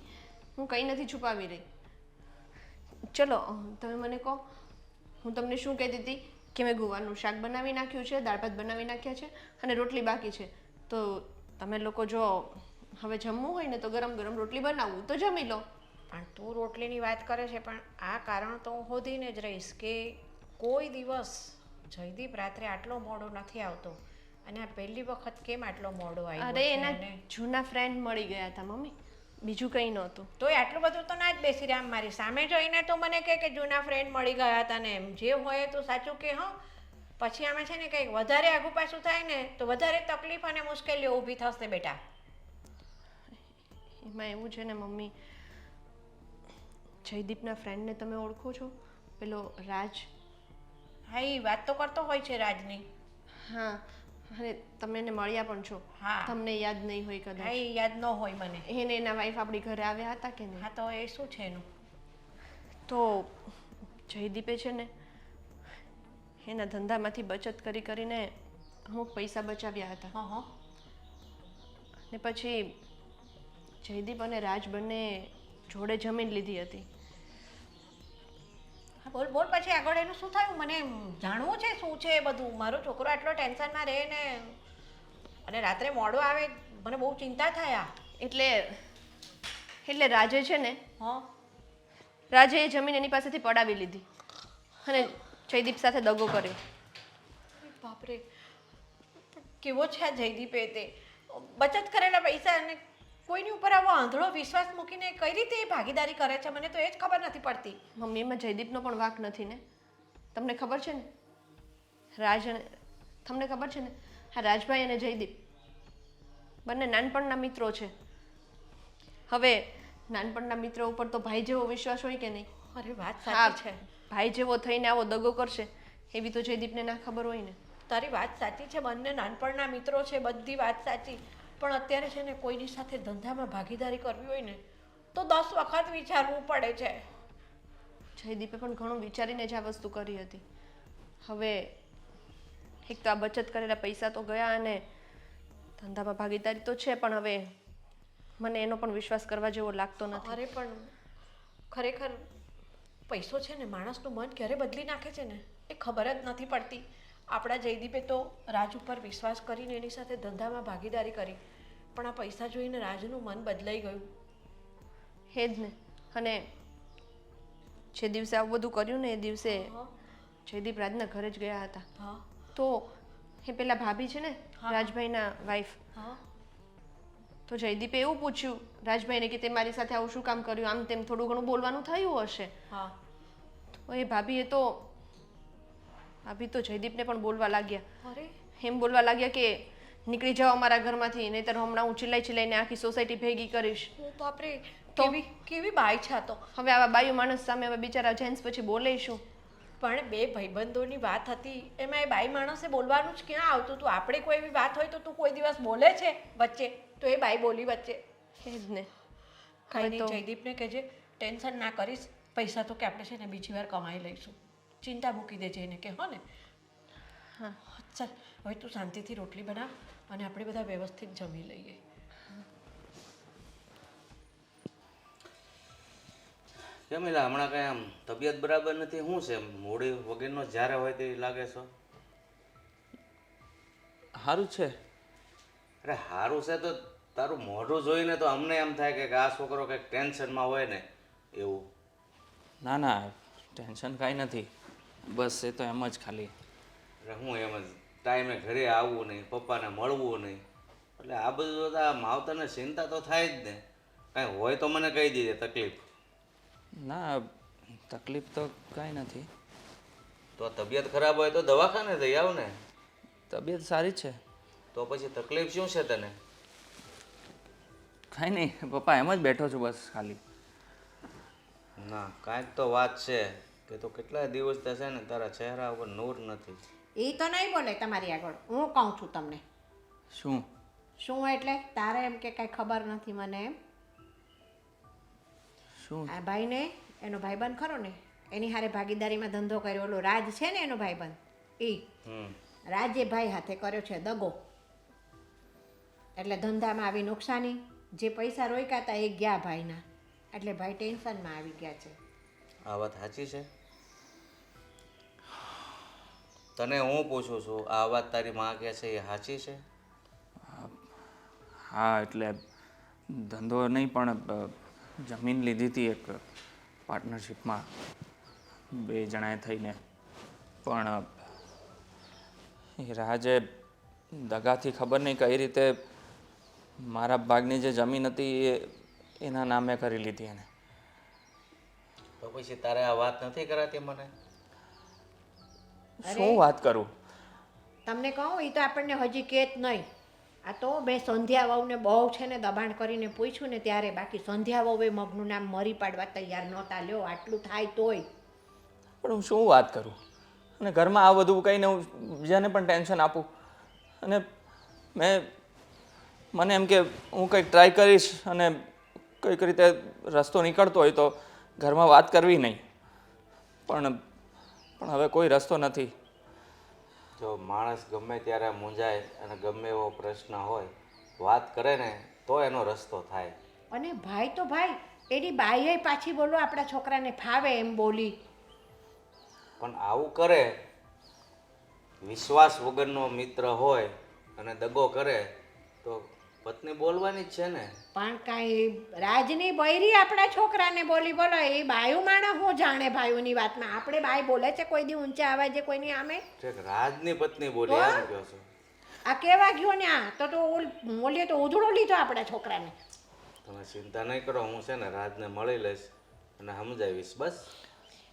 હું કંઈ નથી છુપાવી રહી. ચલો તમે મને કહો, હું તમને શું કહેતી હતી કે મેં ગુવારનું શાક બનાવી નાખ્યું છે, દાળ ભાત બનાવી નાખ્યા છે, અને રોટલી બાકી છે. તો તમે લોકો જો હવે જમવું હોય ને તો ગરમ ગરમ રોટલી બનાવું તો જમી લો. પણ તું રોટલીની વાત કરે છે, પણ આ કારણ તો હું શોધીને જ રહીશ કે કોઈ દિવસ જયદીપ રાત્રે આટલો મોડો નથી આવતો, અને આ પહેલી વખત કેમ આટલો મોડો આવ્યો અરે છે એના એને? જૂના ફ્રેન્ડ મળી ગયા હતા મમ્મી, બીજું કંઈ નહોતું. તોય આટલું બધું તો ના જ બેસી રહ્યા આમ મારી સામે જોઈને તો મને કહે કે જૂના ફ્રેન્ડ મળી ગયા હતા ને એમ. જે હોય તો સાચું કે હો. પછી આમાં છે ને કંઈક વધારે આગુ પાછું થાય ને તો વધારે તકલીફ અને મુશ્કેલીઓ ઊભી થશે બેટા. એમાં એવું છે ને મમ્મી, જયદીપના ફ્રેન્ડને તમે ઓળખો છો? પેલો રાજ. હા, એ વાત તો કરતો હોય છે રાજની. હા, અને તમે એને મળ્યા પણ છો. હા. તમને યાદ નહીં હોય હા, કદાચ. એ યાદ ન હોય મને. એને એના વાઈફ આપણી ઘરે આવ્યા હતા કે નહીં? હા, તો એ શું છે એનું? તો જયદીપે છે ને એના ધંધામાંથી બચત કરી કરીને અમુક પૈસા બચાવ્યા હતા. હા હા. ને પછી જયદીપ અને રાજ બંને જોડે જમીન લીધી હતી. હા, બોલ બોલ પછી આગળ એનું શું થયું? મને જાણવું છે શું છે એ બધું. મારો છોકરો આટલો ટેન્શનમાં રહે ને અને રાત્રે મોડો આવે, મને બહુ ચિંતા થાય આ. એટલે રાજે છે ને, હા. રાજે એ જમીન એની પાસેથી પડાવી લીધી અને જયદીપ સાથે દગો કર્યો. બાપરે, કેવો છે આ જયદીપ? તે બચત કરેલા પૈસા અને કોઈની ઉપર આવો આંધળો વિશ્વાસ મૂકીને કઈ રીતે એ ભાગીદારી કરે છે, મને તો એ જ ખબર નથી પડતી. મમ્મી એમાં જયદીપનો પણ વાંક નથી ને. તમને ખબર છે ને તમને ખબર છે ને હા, રાજભાઈ અને જયદીપ બંને નાનપણના મિત્રો છે. હવે નાનપણના મિત્રો ઉપર તો ભાઈ જેવો વિશ્વાસ હોય કે નહીં? અરે વાત હા, સાચી છે. ભાઈ જેવો થઈને આવો દગો કરશે એવી તો જયદીપને ના ખબર હોય ને. તારી વાત સાચી છે, બંને નાનપણના મિત્રો છે, બધી વાત સાચી. પણ અત્યારે છે ને કોઈની સાથે ધંધામાં ભાગીદારી કરવી હોય ને તો 10 વખત વિચારવું પડે છે. જયદીપે પણ ઘણું વિચારીને જ આ વસ્તુ કરી હતી. હવે એક તો આ બચત કરેલા પૈસા તો ગયા અને ધંધામાં ભાગીદારી તો છે, પણ હવે મને એનો પણ વિશ્વાસ કરવા જેવો લાગતો નથી. અરે પણ ખરેખર પૈસો છે ને માણસનું મન ક્યારે બદલી નાખે છે ને એ ખબર જ નથી પડતી. આપણા જયદીપે તો રાજ ઉપર વિશ્વાસ કરીને એની સાથે ધંધામાં ભાગીદારી કરી, પણ આ પૈસા જોઈને રાજનું મન બદલાઈ ગયું. હે જ ને. અને જે દિવસે આવું બધું કર્યું ને એ દિવસે જયદીપ રાજના ઘરે જ ગયા હતા. હા તો એ પેલા ભાભી છે ને રાજભાઈના વાઈફ, હા તો જયદીપે એવું પૂછ્યું રાજભાઈને કે તે મારી સાથે આવું શું કામ કર્યું, આમ તેમ થોડું ઘણું બોલવાનું થયું હશે. હા તો એ ભાભી તો જયદીપને પણ બોલવા લાગ્યા. અરે એમ બોલવા લાગ્યા કે નીકળી જાઓ અમારા ઘરમાંથી, નહીંતર હમણાં હું ચિલ્લાઈને આખી સોસાયટી ભેગી કરીશ. ઓ બાપરે, કેવી કેવી બાઈ છે આ તો. હવે આવા બાયું માણસ સામે હવે બિચારા જેન્ટ્સ પછી બોલે શું? પણ બે ભાઈબંધોની વાત હતી, એમાં એ બાઈ માણસે બોલવાનું જ ક્યાં આવતું હતું? આપણે કોઈ એવી વાત હોય તો તું કોઈ દિવસ બોલે છે વચ્ચે? તો એ બાઈ બોલી વચ્ચે. એ જ ને. કાંઈ નહીં, તો- જયદીપને કહેજે ટેન્શન ના કરીશ, પૈસા તો કે આપણે છે ને બીજી વાર કમાઈ લઈશું. ચિંતા મૂકી દેજે એને કે હો ને. હા. ચાલ હવે તું શાંતિથી રોટલી બનાવ અને આપણે બધા વ્યવસ્થિત જમી લઈએ. કેમ એલા હમણાં કઈ આમ તબિયત બરાબર નથી? શું છે મોડી વગેરેનો જ્યારે હોય તે લાગે છો? સારું છે. અરે સારું છે તો તારું મોઢું જોઈને તો અમને એમ થાય કે આ છોકરો કંઈક ટેન્શનમાં હોય ને એવું. ના ના, ટેન્શન કાંઈ નથી. બસ એ તો એમ જ ખાલી. અરે હું એમ જ ટાઈમે ઘરે આવવું નહીં, પપ્પાને મળવું નહીં, એટલે આ બધું તો આ માવતરને ચિંતા તો થાય જ ને. કાંઈ હોય તો મને કહી દીધે તકલીફ. ના, તકલીફ તો કાંઈ નથી. તો તબિયત ખરાબ હોય તો દવાખાને જઈ આવ ને. તબિયત સારી છે. તો પછી તકલીફ શું છે તને? કાંઈ નહીં પપ્પા, એમ જ બેઠો છું બસ ખાલી. ના, કાંઈક તો વાત છે કે તો કેટલાય દિવસ થશે ને તારા ચહેરા ઉપર નૂર નથી. એ તો નહીં બોલે તમારી આગળ, હું કહું છું તમને. શું? શું એટલે તારે એમ કે કાંઈ ખબર નથી મને એમ? શું? આ ભાઈને એનો ભાઈબંધ ખરો ને એની હારે ભાગીદારીમાં ધંધો કર્યો, ઓલો રાજ છે ને એનો ભાઈબંધ, એ રાજે ભાઈ હાથે કર્યો છે દગો. એટલે ધંધામાં આવી નુકસાની, જે પૈસા રોક્યા હતા એ ગયા ભાઈના, એટલે ભાઈ ટેન્શનમાં આવી ગયા છે. આ વાત સાચી છે? તને હું પૂછું છું, આ વાત તારી માં કહે છે એ સાચી છે? હા, એટલે ધંધો નહીં પણ જમીન લીધી હતી એક પાર્ટનરશિપમાં બે જણાએ થઈને, પણ એ રાજે દગાથી ખબર નહીં કઈ રીતે મારા ભાગની જે જમીન હતી એ એના નામે કરી લીધી એને. તો પછી તારે આ વાત નથી કરાતી મને? શું વાત કરું? તમને કહું એ તો આપણને હજી કે જ નહીં. આ તો બે સંધ્યા વહુને બહુ છે ને દબાણ કરીને પૂછ્યું ને ત્યારે, બાકી સંધ્યા વહુએ મગનું નામ મરી પાડવા તૈયાર નહોતા. લ્યો આટલું થાય તોય. પણ હું શું વાત કરું? અને ઘરમાં આ બધું કહીને હું બીજાને પણ ટેન્શન આપું? અને મને એમ કે હું કંઈક ટ્રાય કરીશ અને કંઈક રીતે રસ્તો નીકળતો હોય તો ઘરમાં વાત કરવી નહીં, પણ હવે કોઈ રસ્તો નથી. જો માણસ ગમે ત્યારે મૂંઝાય અને ગમે એવો પ્રશ્ન હોય, વાત કરે ને તો એનો રસ્તો થાય. અને ભાઈ તો ભાઈ, એની બાઈએ પાછી બોલો આપણા છોકરાને ફાવે એમ બોલી. પણ આવું કરે, વિશ્વાસ વગરનો મિત્ર હોય અને દગો કરે તો પત્ની બોલવાની જ છે ને. પણ કાંઈ રાજની બૈરી આપણા છોકરાને બોલી, બોલો એ બાયું માણસ હું જાણે ભાઈઓની વાતમાં? આપણે બાઈ બોલે છે કોઈ દી ઊંચા અવાજે કોઈની આમે? ઠીક, રાજની પત્ની બોલી એમ કહો છો? આ કેવા ગયો ને આ તો બોલીએ તો ઉધડો લીધો આપણા છોકરાને. તમે ચિંતા નહીં કરો, હું છે ને રાજને મળી લઈશ અને સમજાવીશ. બસ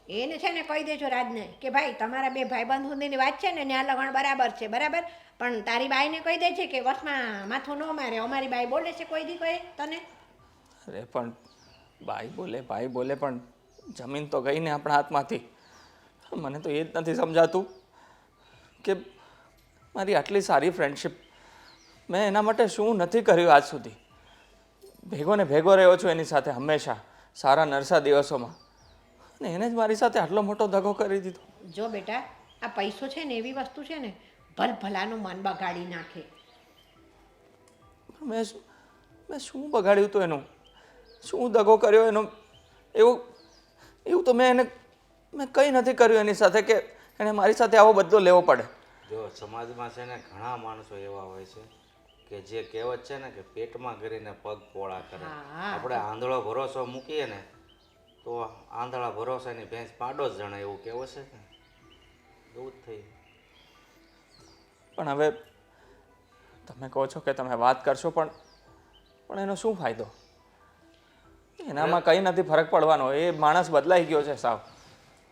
એને છે ને કહી દેજો રાજને કે ભાઈ તમારા બે ભાઈબંધ સુધીની વાત છે ને ત્યાં લગણ બરાબર છે, બરાબર, પણ તારી બાઈને કહી દે છે કે વર્ષમાં માથું ન મારે. અમારી બાઈ બોલે છે કોઈ દી કહે તને? અરે પણ ભાઈ બોલે પણ જમીન તો ગઈ ને આપણા હાથમાંથી. મને તો એ જ નથી સમજાતું કે મારી આટલી સારી ફ્રેન્ડશિપ, મેં એના માટે શું નથી કર્યું આજ સુધી. ભેગો ને ભેગો રહ્યો છું એની સાથે હંમેશા, સારા નરસા દિવસોમાં, અને એને જ મારી સાથે આટલો મોટો દગો કરી દીધો. જો બેટા, આ પૈસો છે ને એવી વસ્તુ છે ને ભલાનું મન બગાડી નાખે. મેં શું બગાડ્યું હતું એનું, શું દગો કર્યો એનો? એવું એવું તો મેં કંઈ નથી કર્યું એની સાથે કે એણે મારી સાથે આવો બદલો લેવો પડે. જો સમાજમાં છે ને ઘણા માણસો એવા હોય છે કે જે કહેવત છે ને કે પેટમાં કરીને પગ પોળા કરે. આપણે આંધળો ભરોસો મૂકીએ ને તો આંધળા ભરોસાની ભેંસ પાડો જ જણે, એવું કહેવું છે ને, એવું જ થઈ. પણ હવે તમે કહો છો કે તમે વાત કરશો, પણ એનો શું ફાયદો? એનામાં કંઈ નથી ફરક પડવાનો. એ માણસ બદલાઈ ગયો છે સાવ.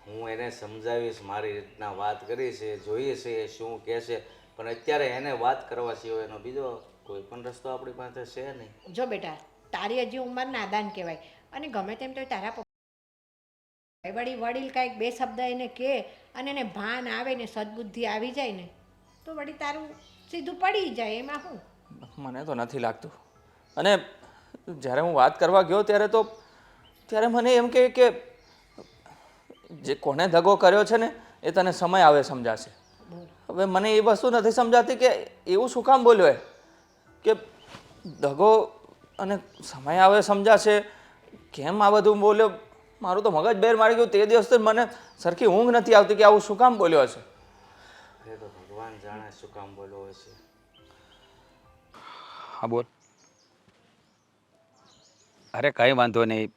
હું એને સમજાવીશ, મારી રીતના વાત કરીશ, એ જોઈએ છે એ શું કહેશે, પણ અત્યારે એને વાત કરવા સિવાય એનો બીજો કોઈ પણ રસ્તો આપણી પાસે છે નહીં. જો બેટા, તારી હજી ઉંમર નાદાન કહેવાય, અને ગમે તેમ તો તારા વળી વડીલ કાંઈક બે શબ્દ એને કહે અને એને ભાન આવે ને સદબુદ્ધિ આવી જાય ને તો વળી તારું સીધું પડી જાય. એમાં શું? મને તો નથી લાગતું. અને જ્યારે હું વાત કરવા ગયો ત્યારે મને એમ કહે કે જે કોને દગો કર્યો છે ને એ તને સમય આવે સમજાશે. હવે મને એ વસ્તુ નથી સમજાતી કે એવું શું કામ બોલ્યો એ કે દગો અને સમય આવે સમજાશે, કેમ આ બધું બોલ્યો? મારું તો મગજ બેર મારી ગયું. તે દિવસથી મને સરખી ઊંઘ નથી આવતી કે આવું શું કામ બોલ્યો હશે. એ તો ભગવાન જાણે શું કામ બોલ્યો હશે. હા બોલ. અરે કંઈ વાંધો નહીં.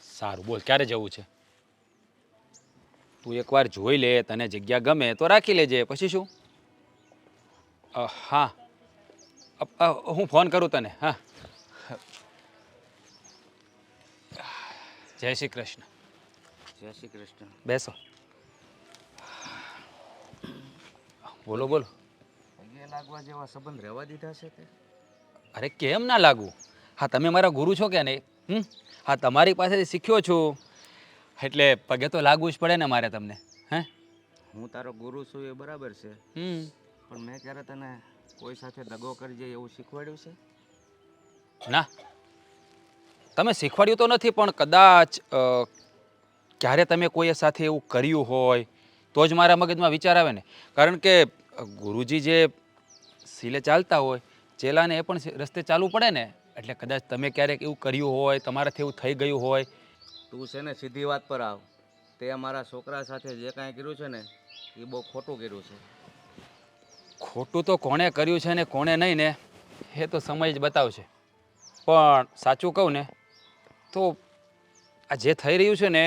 સારું બોલ, ક્યારે જવું છે? તું એકવાર જોઈ લે, તને જગ્યા ગમે તો રાખી લેજે, પછી શું? હા, હું ફોન કરું તને. હા, જય શ્રી કૃષ્ણ. જય શ્રી કૃષ્ણ. બેસો. બોલો બોલો. પગે લાગવા જેવા સંબંધ રહેવા દીધા છે તે? અરે કેમ ના લાગુ? હા, તમે મારા ગુરુ છો કે નહીં? હા, તમારી પાસેથી શીખ્યો છું એટલે પગે તો લાગવું જ પડે ને મારે તમને. હે, હું તારો ગુરુ છું એ બરાબર છે, પણ મેં ક્યારે તને કોઈ સાથે દગો કરી જાય એવું શીખવાડ્યું છે? ના, તમે શીખવાડ્યું તો નથી, પણ કદાચ ક્યારે તમે કોઈ સાથે એવું કર્યું હોય તો જ મારા મગજમાં વિચાર આવે ને. કારણ કે ગુરુજી જે સીલે ચાલતા હોય, ચેલાને એ પણ રસ્તે ચાલવું પડે ને. એટલે કદાચ તમે ક્યારેક એવું કર્યું હોય, તમારાથી એવું થઈ ગયું હોય. તું છે ને સીધી વાત પર આવ. તે મારા છોકરા સાથે જે કાંઈ કર્યું છે ને એ બહુ ખોટું કર્યું છે. ખોટું તો કોણે કર્યું છે ને કોણે નહીં ને એ તો સમય જ બતાવશે. પણ સાચું કહું ને તો આ જે થઈ રહ્યું છે ને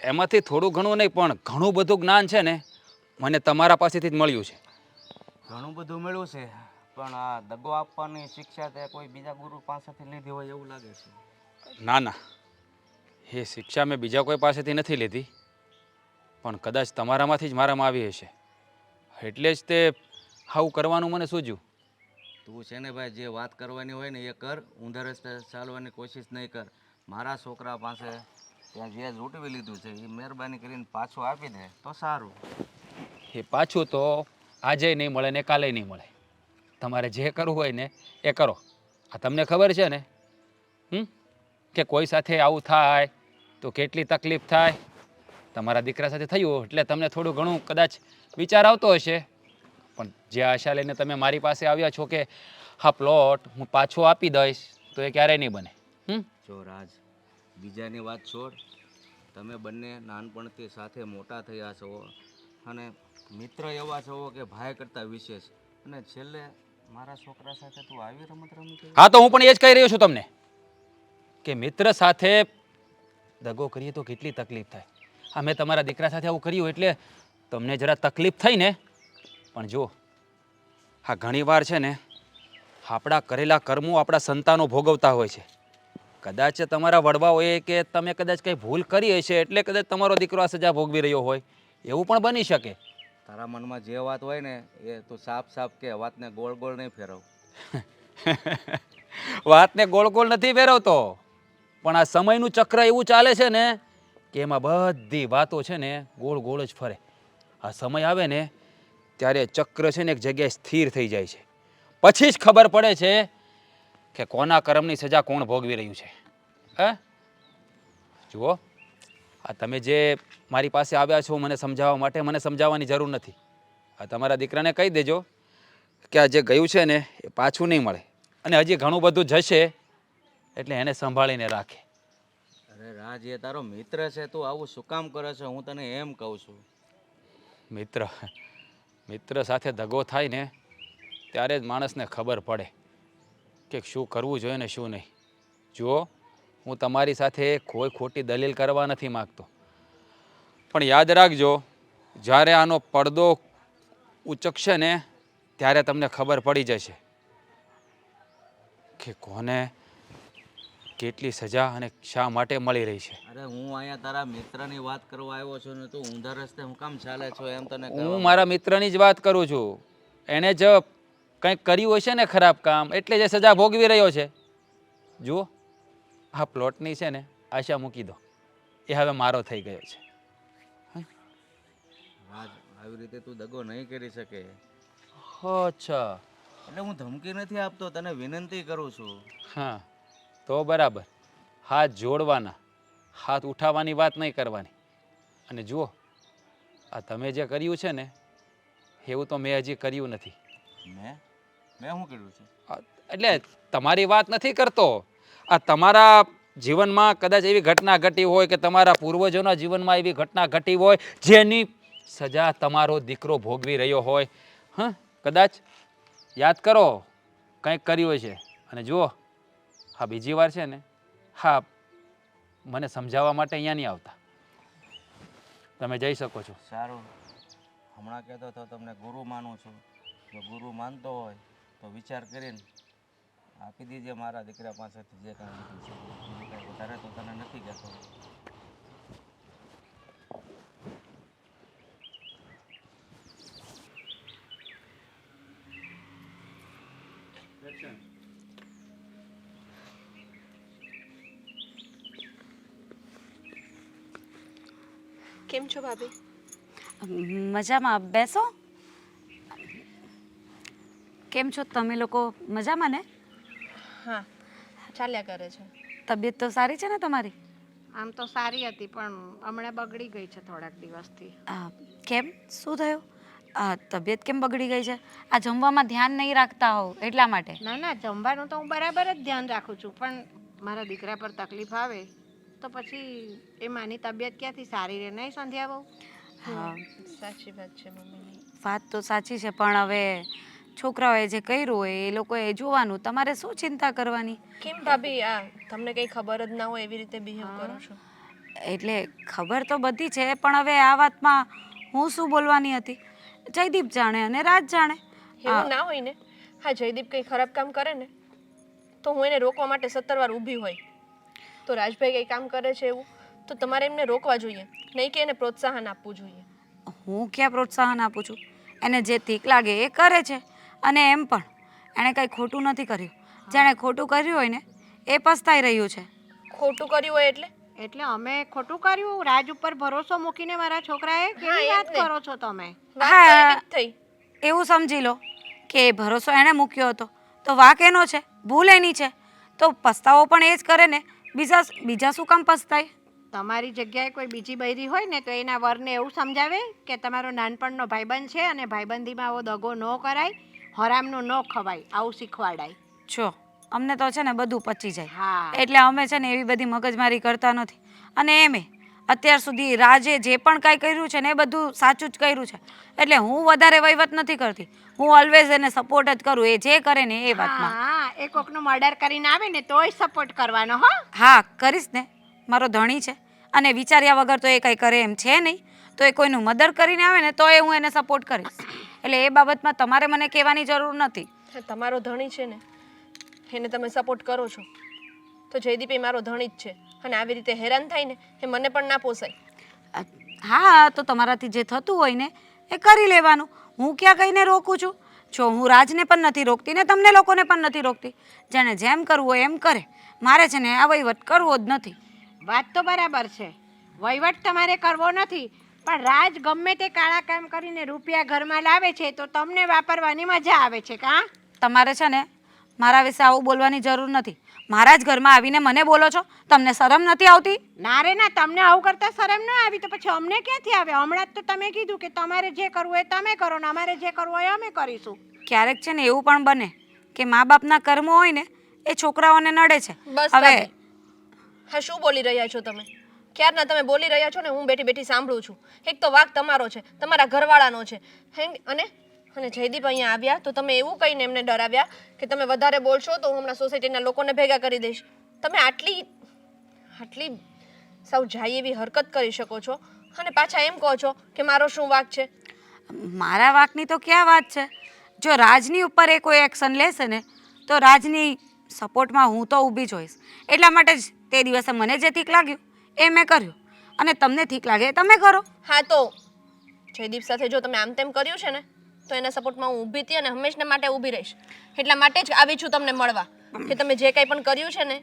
એમાંથી થોડું ઘણું નહીં પણ ઘણું બધું જ્ઞાન છે ને મને તમારા પાસેથી જ મળ્યું છે. ઘણું બધું મળ્યું છે, પણ આ દગો આપવાની શિક્ષા તે કોઈ બીજા ગુરુ પાસેથી લીધી હોય એવું લાગે છે. ના ના, એ શિક્ષા મેં બીજા કોઈ પાસેથી નથી લીધી, પણ કદાચ તમારામાંથી જ મારામાં આવી હશે. એટલે જ તે આવું કરવાનું મને સૂઝ્યું. તું છે ને ભાઈ, જે વાત કરવાની હોય ને એ કર, ઊંધા રસ્તે ચાલવાની કોશિશ નહીં કર. મારા છોકરા પાસે ત્યાં જે લૂંટવી લીધું છે એ મહેરબાની કરીને પાછું આપી દે તો સારું. એ પાછું તો આજે નહીં મળે ને કાલે નહીં મળે. તમારે જે કરવું હોય ને એ કરો. આ તમને ખબર છે ને કે કોઈ સાથે આવું થાય તો કેટલી તકલીફ થાય. તમારા દીકરા સાથે થયું એટલે તમને થોડું ઘણું કદાચ વિચાર આવતો હશે, પણ જે આશા લઈને તમે મારી પાસે આવ્યા છો કે હા પ્લોટ હું પાછો આપી દઈશ, તો એ ક્યારેય નહીં બને. જો રાજ, બીજાની વાત છોડ. તમે બંને નાનપણથી સાથે મોટા થયા છો અને મિત્ર એવા છો કે ભાઈ કરતાં વિશેષ, અને છેલ્લે મારા છોકરા સાથે તું આવી રમત રમી ગઈ. હા, તો હું પણ એ જ કહી રહ્યો છું તમને કે મિત્ર સાથે દગો કરીએ તો કેટલી તકલીફ થાય. હા, મેં તમારા દીકરા સાથે આવું કર્યું એટલે તમને જરા તકલીફ થઈ ને, પણ જો હા ઘણીવાર છે ને આપણા કરેલા કર્મો આપણા સંતાનો ભોગવતા હોય છે. કદાચ તમારા વડવાઓએ કે તમે કદાચ કંઈ ભૂલ કરી હશે એટલે કદાચ તમારો દીકરો આ સજા ભોગવી રહ્યો હોય, એવું પણ બની શકે. તારા મનમાં જે વાત હોય ને એ તું સાફ સાફ કે, વાતને ગોળ ગોળ નહીં ફેરવ. વાતને ગોળ ગોળ નથી ફેરવતો, પણ આ સમયનું ચક્ર એવું ચાલે છે ને કે એમાં બધી વાતો છે ને ગોળ ગોળ જ ફરે. આ સમય આવે ને ત્યારે ચક્ર છે ને એક જગ્યાએ સ્થિર થઈ જાય છે. પછી જ ખબર પડે છે કે કોના કર્મની સજા કોણ ભોગવી રહ્યું છે. હે, જુઓ, આ તમે જે મારી પાસે આવ્યા છો મને સમજાવવા માટે, મને સમજાવવાની જરૂર નથી. આ તમારા દીકરાને કહી દેજો કે આ જે ગયું છે ને એ પાછું નહીં મળે, અને હજી ઘણું બધું જશે એટલે એને સંભાળીને રાખે. અરે રાજ, એ તારો મિત્ર છે, તું આવું શું કામ કરે છે? હું તને એમ કહું છું. મિત્ર સાથે દગો થાય ને ત્યારે જ માણસને ખબર પડે કે શું કરવું જોઈએ ને શું નહીં. જુઓ, હું તમારી સાથે કોઈ ખોટી દલીલ કરવા નથી માગતો, પણ યાદ રાખજો, જ્યારે આનો પડદો ઉચકશે ને ત્યારે તમને ખબર પડી જશે કે કોને કેટલી સજા અને શા માટે મળી રહી છે. અરે હું અહીંયા તારા મિત્રની વાત કરવા આવ્યો છું ને તું ઊંધા રસ્તે હું કામ ચાલે છો એમ તને હું મારા મિત્રની જ વાત કરું છું. એણે જ કંઈક કર્યું હશે ને ખરાબ કામ, એટલે જે સજા ભોગવી રહ્યો છે. જુઓ, આ પ્લોટની છે ને આશા મૂકી દો, એ હવે મારો થઈ ગયો છે. રાજ, આવી રીતે તું દગો નહીં કરી શકે. અચ્છા, એટલે હું ધમકી નથી આપતો, તને વિનંતી કરું છું. હા તો બરાબર. હાથ જોડવાના, હાથ ઉઠાવવાની વાત નહીં કરવાની. અને જુઓ, આ તમે જે કર્યું છે ને એવું તો મેં હજી કર્યું નથી. મેં શું કર્યું છે? એટલે તમારી વાત નથી કરતો. આ તમારા જીવનમાં કદાચ એવી ઘટના ઘટી હોય કે તમારા પૂર્વજોના જીવનમાં એવી ઘટના ઘટી હોય જેની સજા તમારો દીકરો ભોગવી રહ્યો હોય. હા, કદાચ યાદ કરો કંઈક કર્યું છે. અને જુઓ, હા બીજી વાર છે ને, હા મને સમજાવવા માટે અહીંયા નહીં આવતા. તમે જઈ શકો છો. સારું, હમણાં કહેતો તો તમને ગુરુ માનું છું. જો ગુરુ માનતો હોય તો વિચાર કરીને આપી દીજે મારા દીકરા પાસેથી જે કાંઈ લીધું છે. બીજું કાંઈ વધારે તો તને નથી કહેતો. કેમ છો ભાભી? મજામાં, બેસો. કેમ છો તમે લોકો? મજામાં ને? હા, ચાલ્યા કરે છે. તબિયત તો સારી છે ને તમારી? આમ તો સારી હતી પણ હમણાં બગડી ગઈ છે થોડાક દિવસથી. કેમ, શું થયું? તબિયત કેમ બગડી ગઈ છે? આ જમવામાં ધ્યાન નહીં રાખતા હોવ એટલા માટે? ના ના, જમવાનું તો હું બરાબર જ ધ્યાન રાખું છું, પણ મારા દીકરા પર તકલીફ આવે તો પછી એ માની તબિયત ક્યાંથી સારી રહે? નહીં સંધ્યા બહુ? હા, સાચી વાત છે મમ્મીની. વાત તો સાચી છે, પણ હવે છોકરાઓએ જે કર્યું હોય એ લોકોએ જોવાનું, તમારે શું ચિંતા કરવાની? કેમ ભાભી, આ તમને કંઈ ખબર જ ના હોય એવી રીતે બિહેવ કરો છો? એટલે ખબર તો બધી છે, પણ હવે આ વાતમાં હું શું બોલવાની હતી? જયદીપ જાણે અને રાજ જાણે. એવું ના હોય ને. હા, જયદીપ કંઈ ખરાબ કામ કરે ને તો હું એને રોકવા માટે 17 વાર ઊભી હોય. તો રાજભાઈ કંઈ કામ કરે છે એવું તો તમારે એમને રોકવા જોઈએ, નહીં કે એને પ્રોત્સાહન આપવું જોઈએ. હું ક્યાં પ્રોત્સાહન આપું છું? એને જે ઠીક લાગે એ કરે છે. અને એમ પણ એણે કંઈ ખોટું નથી કર્યું. જેણે ખોટું કર્યું હોય ને એ પસ્તાઈ રહ્યું છે. ખોટું કર્યું હોય એટલે? એટલે અમે ખોટું કર્યું? રાજ ઉપર ભરોસો મૂકીને મારા છોકરાએ કેવી વાત કરો છો તમે? વાત તો એવી જ થઈ. એવું સમજી લો કે એ ભરોસો એણે મૂક્યો હતો તો વાંક એનો છે, ભૂલ એની છે. તો પસ્તાવો પણ એ જ કરે ને, બીજા શું કામ પસ્તાય? તમારી જગ્યાએ કોઈ બીજી બૈરી હોય ને તો એના વરને એવું સમજાવે કે તમારો નાનપણનો ભાઈબંધ છે અને ભાઈબંધીમાં આવો દગો ન કરાય, હરામનું ન ખવાય, આવું શીખવાડાય. જો અમને તો છે ને બધું પચી જાય, હા. એટલે અમે છે ને એવી બધી મગજમારી કરતા નથી. અને એમે અત્યાર સુધી રાજે જે પણ કાંઈ કર્યું છે ને એ બધું સાચું જ કર્યું છે. એટલે હું વધારે વહીવટ નથી કરતી. હું ઓલવેઝ એને સપોર્ટ જ કરું, એ જે કરે ને એ વાતમાં. હા, એ કોકનું મર્ડર કરીને આવે ને તોય સપોર્ટ કરવાનો. હો હા કરીશ ને, મારો ધણી છે અને વિચાર્યા વગર તો એ કંઈ કરે એમ છે નહીં. તો એ કોઈનું મર્ડર કરીને આવે ને તો એ હું એને સપોર્ટ કરીશ. એટલે એ બાબતમાં તમારે મને કહેવાની જરૂર નથી. તમારો ધણી છે ને એને તમે સપોર્ટ કરો છો તો જયદીપ એ મારો ધણી જ છે અને આવી રીતે હેરાન થાય ને એ મને પણ ના પોસાય. હા, તો તમારાથી જે થતું હોય ને એ કરી લેવાનું. હું ક્યાં કહીને રોકું છું? જો હું રાજને પણ નથી રોકતી ને તમને લોકોને પણ નથી રોકતી. જેને જેમ કરવું હોય એમ કરે. મારે છે ને આ વહીવટ કરવો જ નથી. વાત તો બરાબર છે, વહીવટ તમારે કરવો નથી, પણ રાજ ગમે તે કાળા કામ કરીને રૂપિયા ઘરમાં લાવે છે તો તમને વાપરવાની મજા આવે છે કાં? તમારે છે ને મારા વિશે આવું બોલવાની જરૂર નથી. મારા જ ઘરમાં આવીને મને બોલો છો, તમને શરમ નથી આવતી? ના રે ના, તમને આવું કરતા શરમ ન આવી તો પછી અમને ક્યાંથી આવે? હમણાં જ તો તમે કીધું કે તમારે જે કરવું હોય તમે કરો ને અમારે જે કરવું હોય અમે કરીશું. ક્યારેક છે ને એવું પણ બને કે મા બાપના કર્મો હોય ને એ છોકરાઓને નડે છે. બસ હવે ભાભી. હા, શું બોલી રહ્યા છો તમે? ક્યારના તમે બોલી રહ્યા છો ને હું બેઠી બેઠી સાંભળું છું. એક તો વાંક તમારો છે, તમારા ઘરવાળાનો છે. અને જયદીપ અહીંયા આવ્યા તો તમે એવું કહીને એમને ડરાવ્યા કે તમે વધારે બોલશો તો હું હમણાં સોસાયટીના લોકોને ભેગા કરી દઈશ. તમે આટલી આટલી સાવ જાય એવી હરકત કરી શકો છો અને પાછા એમ કહો છો કે મારો શું વાંક છે? મારા વાંકની તો ક્યાં વાત છે. જો રાજની ઉપર એ કોઈ એક્શન લેશે ને તો રાજની સપોર્ટમાં હું તો ઊભી જ હોઈશ. એટલા માટે જ તે દિવસે મને જે ઠીક લાગ્યું એ મેં કર્યું અને તમને ઠીક લાગે એ તમે કરો. હા, તો જયદીપ સાથે જો તમે આમ તેમ કર્યું છે ને તો એના સપોર્ટમાં હું ઊભી હતી અને હંમેશના માટે ઊભી રહીશ. એટલા માટે જ આવી છું તમને મળવા કે તમે જે કંઈ પણ કર્યું છે ને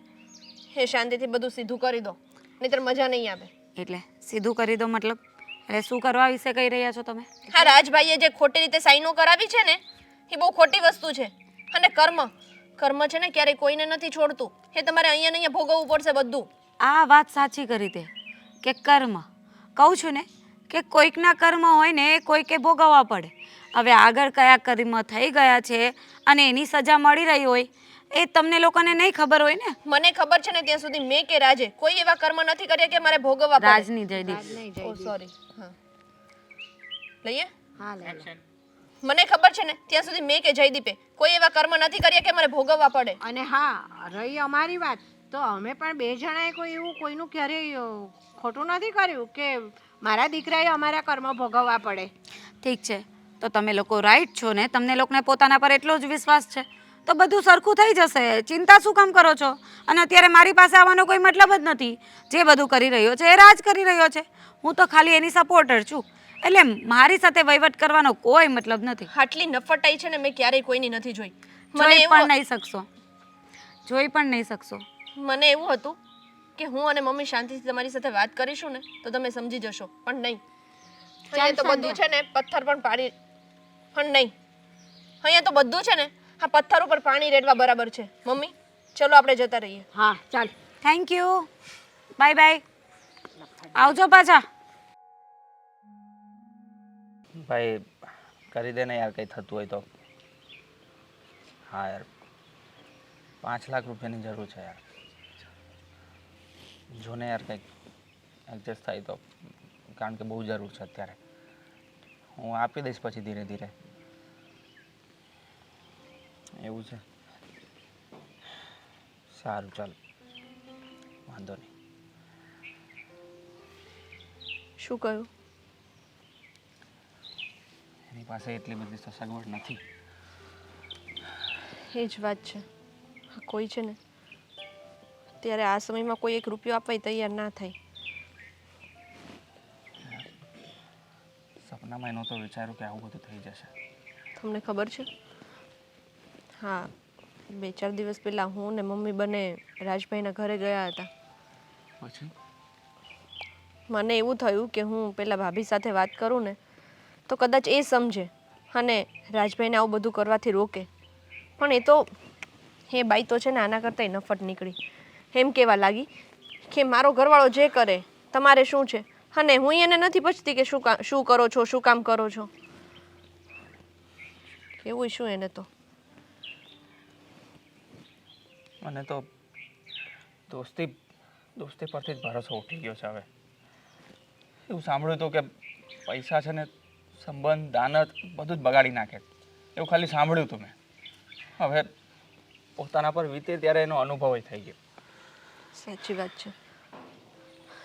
એ શાંતિથી બધું સીધું કરી દો, નહીંતર મજા નહીં આવે. એટલે સીધું કરી દો મતલબ એટલે શું કરવા વિશે કહી રહ્યા છો તમે? હા, રાજભાઈએ જે ખોટી રીતે સાઈનો કરાવી છે ને એ બહુ ખોટી વસ્તુ છે. અને કર્મ છે ને ક્યારેય કોઈને નથી છોડતું. એ તમારે અહીંયા ને અહીંયા ભોગવવું પડશે બધું. આ વાત સાચી કરી તે કે કર્મ કહું છું ને કે કોઈકના કર્મ હોય ને એ કોઈકે ભોગવવા પડે. હવે આગળ કયા કર્મ થઈ ગયા છે અને એની સજા મળી રહી હોય એ તમને લોકોને નહીં ખબર હોય ને. મને ખબર છે ને ત્યાં સુધી મેં કે રાજે કોઈ એવા કર્મ નથી કર્યા કે મારે ભોગવવા પડે. રાજની જયદીપ ઓ સોરી. હા, લઈએ. હા લે. મને ખબર છે ને ત્યાં સુધી મેં કે જયદીપે કોઈ એવા કર્મ નથી કર્યા કે મારે ભોગવવા પડે. અને હા, રહી અમારી વાત તો અમે પણ બે જણાએ કોઈ એવું કોઈનું ક્યારેય ખોટું નથી કર્યું કે મારા દીકરાએ અમારા કર્મ ભોગવવા પડે. ઠીક છે તો તમે લોકો રાઈટ છો ને તમને લોકોને પોતાના પર એટલો જ વિશ્વાસ છે તો બધું સરખું થઈ જશે. ચિંતા શું કામ કરો છો? અને અત્યારે મારી પાસે આવવાનો કોઈ મતલબ જ નથી. જે બધું કરી રહ્યો છે એ રાજ કરી રહ્યો છે. હું તો ખાલી એની સપોર્ટર છું. એટલે મારી સાથે વહીવટ કરવાનો કોઈ મતલબ નથી. આટલી નફટાઈ છે ને મેં ક્યારેય કોઈની નથી જોઈ. જોઈ પણ નહીં શકશો. જોઈ પણ નહીં શકશો. મને એવું હતું કે હું અને મમ્મી શાંતિથી તમારી સાથે વાત કરીશું ને તો તમે સમજી જશો, પણ નહીં. અહીંયા તો બધું છે ને પથ્થર પણ પાણી પણ નહીં. અહીંયા તો બધું છે ને આ પથ્થર ઉપર પાણી રેડવા બરાબર છે. મમ્મી ચલો આપણે જતા રહીએ. હા ચાલ. Thank you. Bye bye. આવજો પાછા. ભાઈ કરી દે ને યાર, કંઈ થતું હોય તો. હા યાર, 5 લાખ રૂપિયાની જરૂર છે યાર. જો ને યાર કંઈક એડજસ્ટ થાય તો, કારણ કે બહુ જરૂર છે અત્યારે. હું આપી દઈશ પછી ધીરે ધીરે. એવું છે? સારું ચાલ, વાંધો નહીં. શું કહ્યું? એની પાસે એટલી બધી તો સગવડ નથી. એ જ વાત છે. કોઈ છે ને ત્યારે આ સમયમાં કોઈ 1 રૂપિયો આપવા તૈયાર ના થાય. સપનામાં એનો તો વિચાર્યું કે આવું બધું થઈ જશે. તમને ખબર છે? હા, 2-4 દિવસ પહેલાં હું ને મમ્મી બંને રાજભાઈના ઘરે ગયા હતા. પછી મને એવું થયું કે હું પહેલાં ભાભી સાથે વાત કરું ને તો કદાચ એ સમજે અને રાજભાઈને આવું બધું કરવાથી રોકે. પણ એ બાઈ તો છે ને આના કરતાંય નફટ નીકળી. એમ કહેવા લાગી કે મારો ઘરવાળો જે કરે તમારે શું છે, અને હું એને નથી પૂછતી કે શું કરો છો, શું કામ કરો છો. કેવું શું એને તો. મને તો દોસ્તી પરથી જ ભરોસો ઉઠી ગયો છે હવે. એવું સાંભળ્યું હતું કે પૈસા છે ને સંબંધ દાનત બધું જ બગાડી નાખે. એવું ખાલી સાંભળ્યું હતું મેં. હવે પોતાના પર વીતે ત્યારે એનો અનુભવ થઈ ગયો. સાચી વાત છે.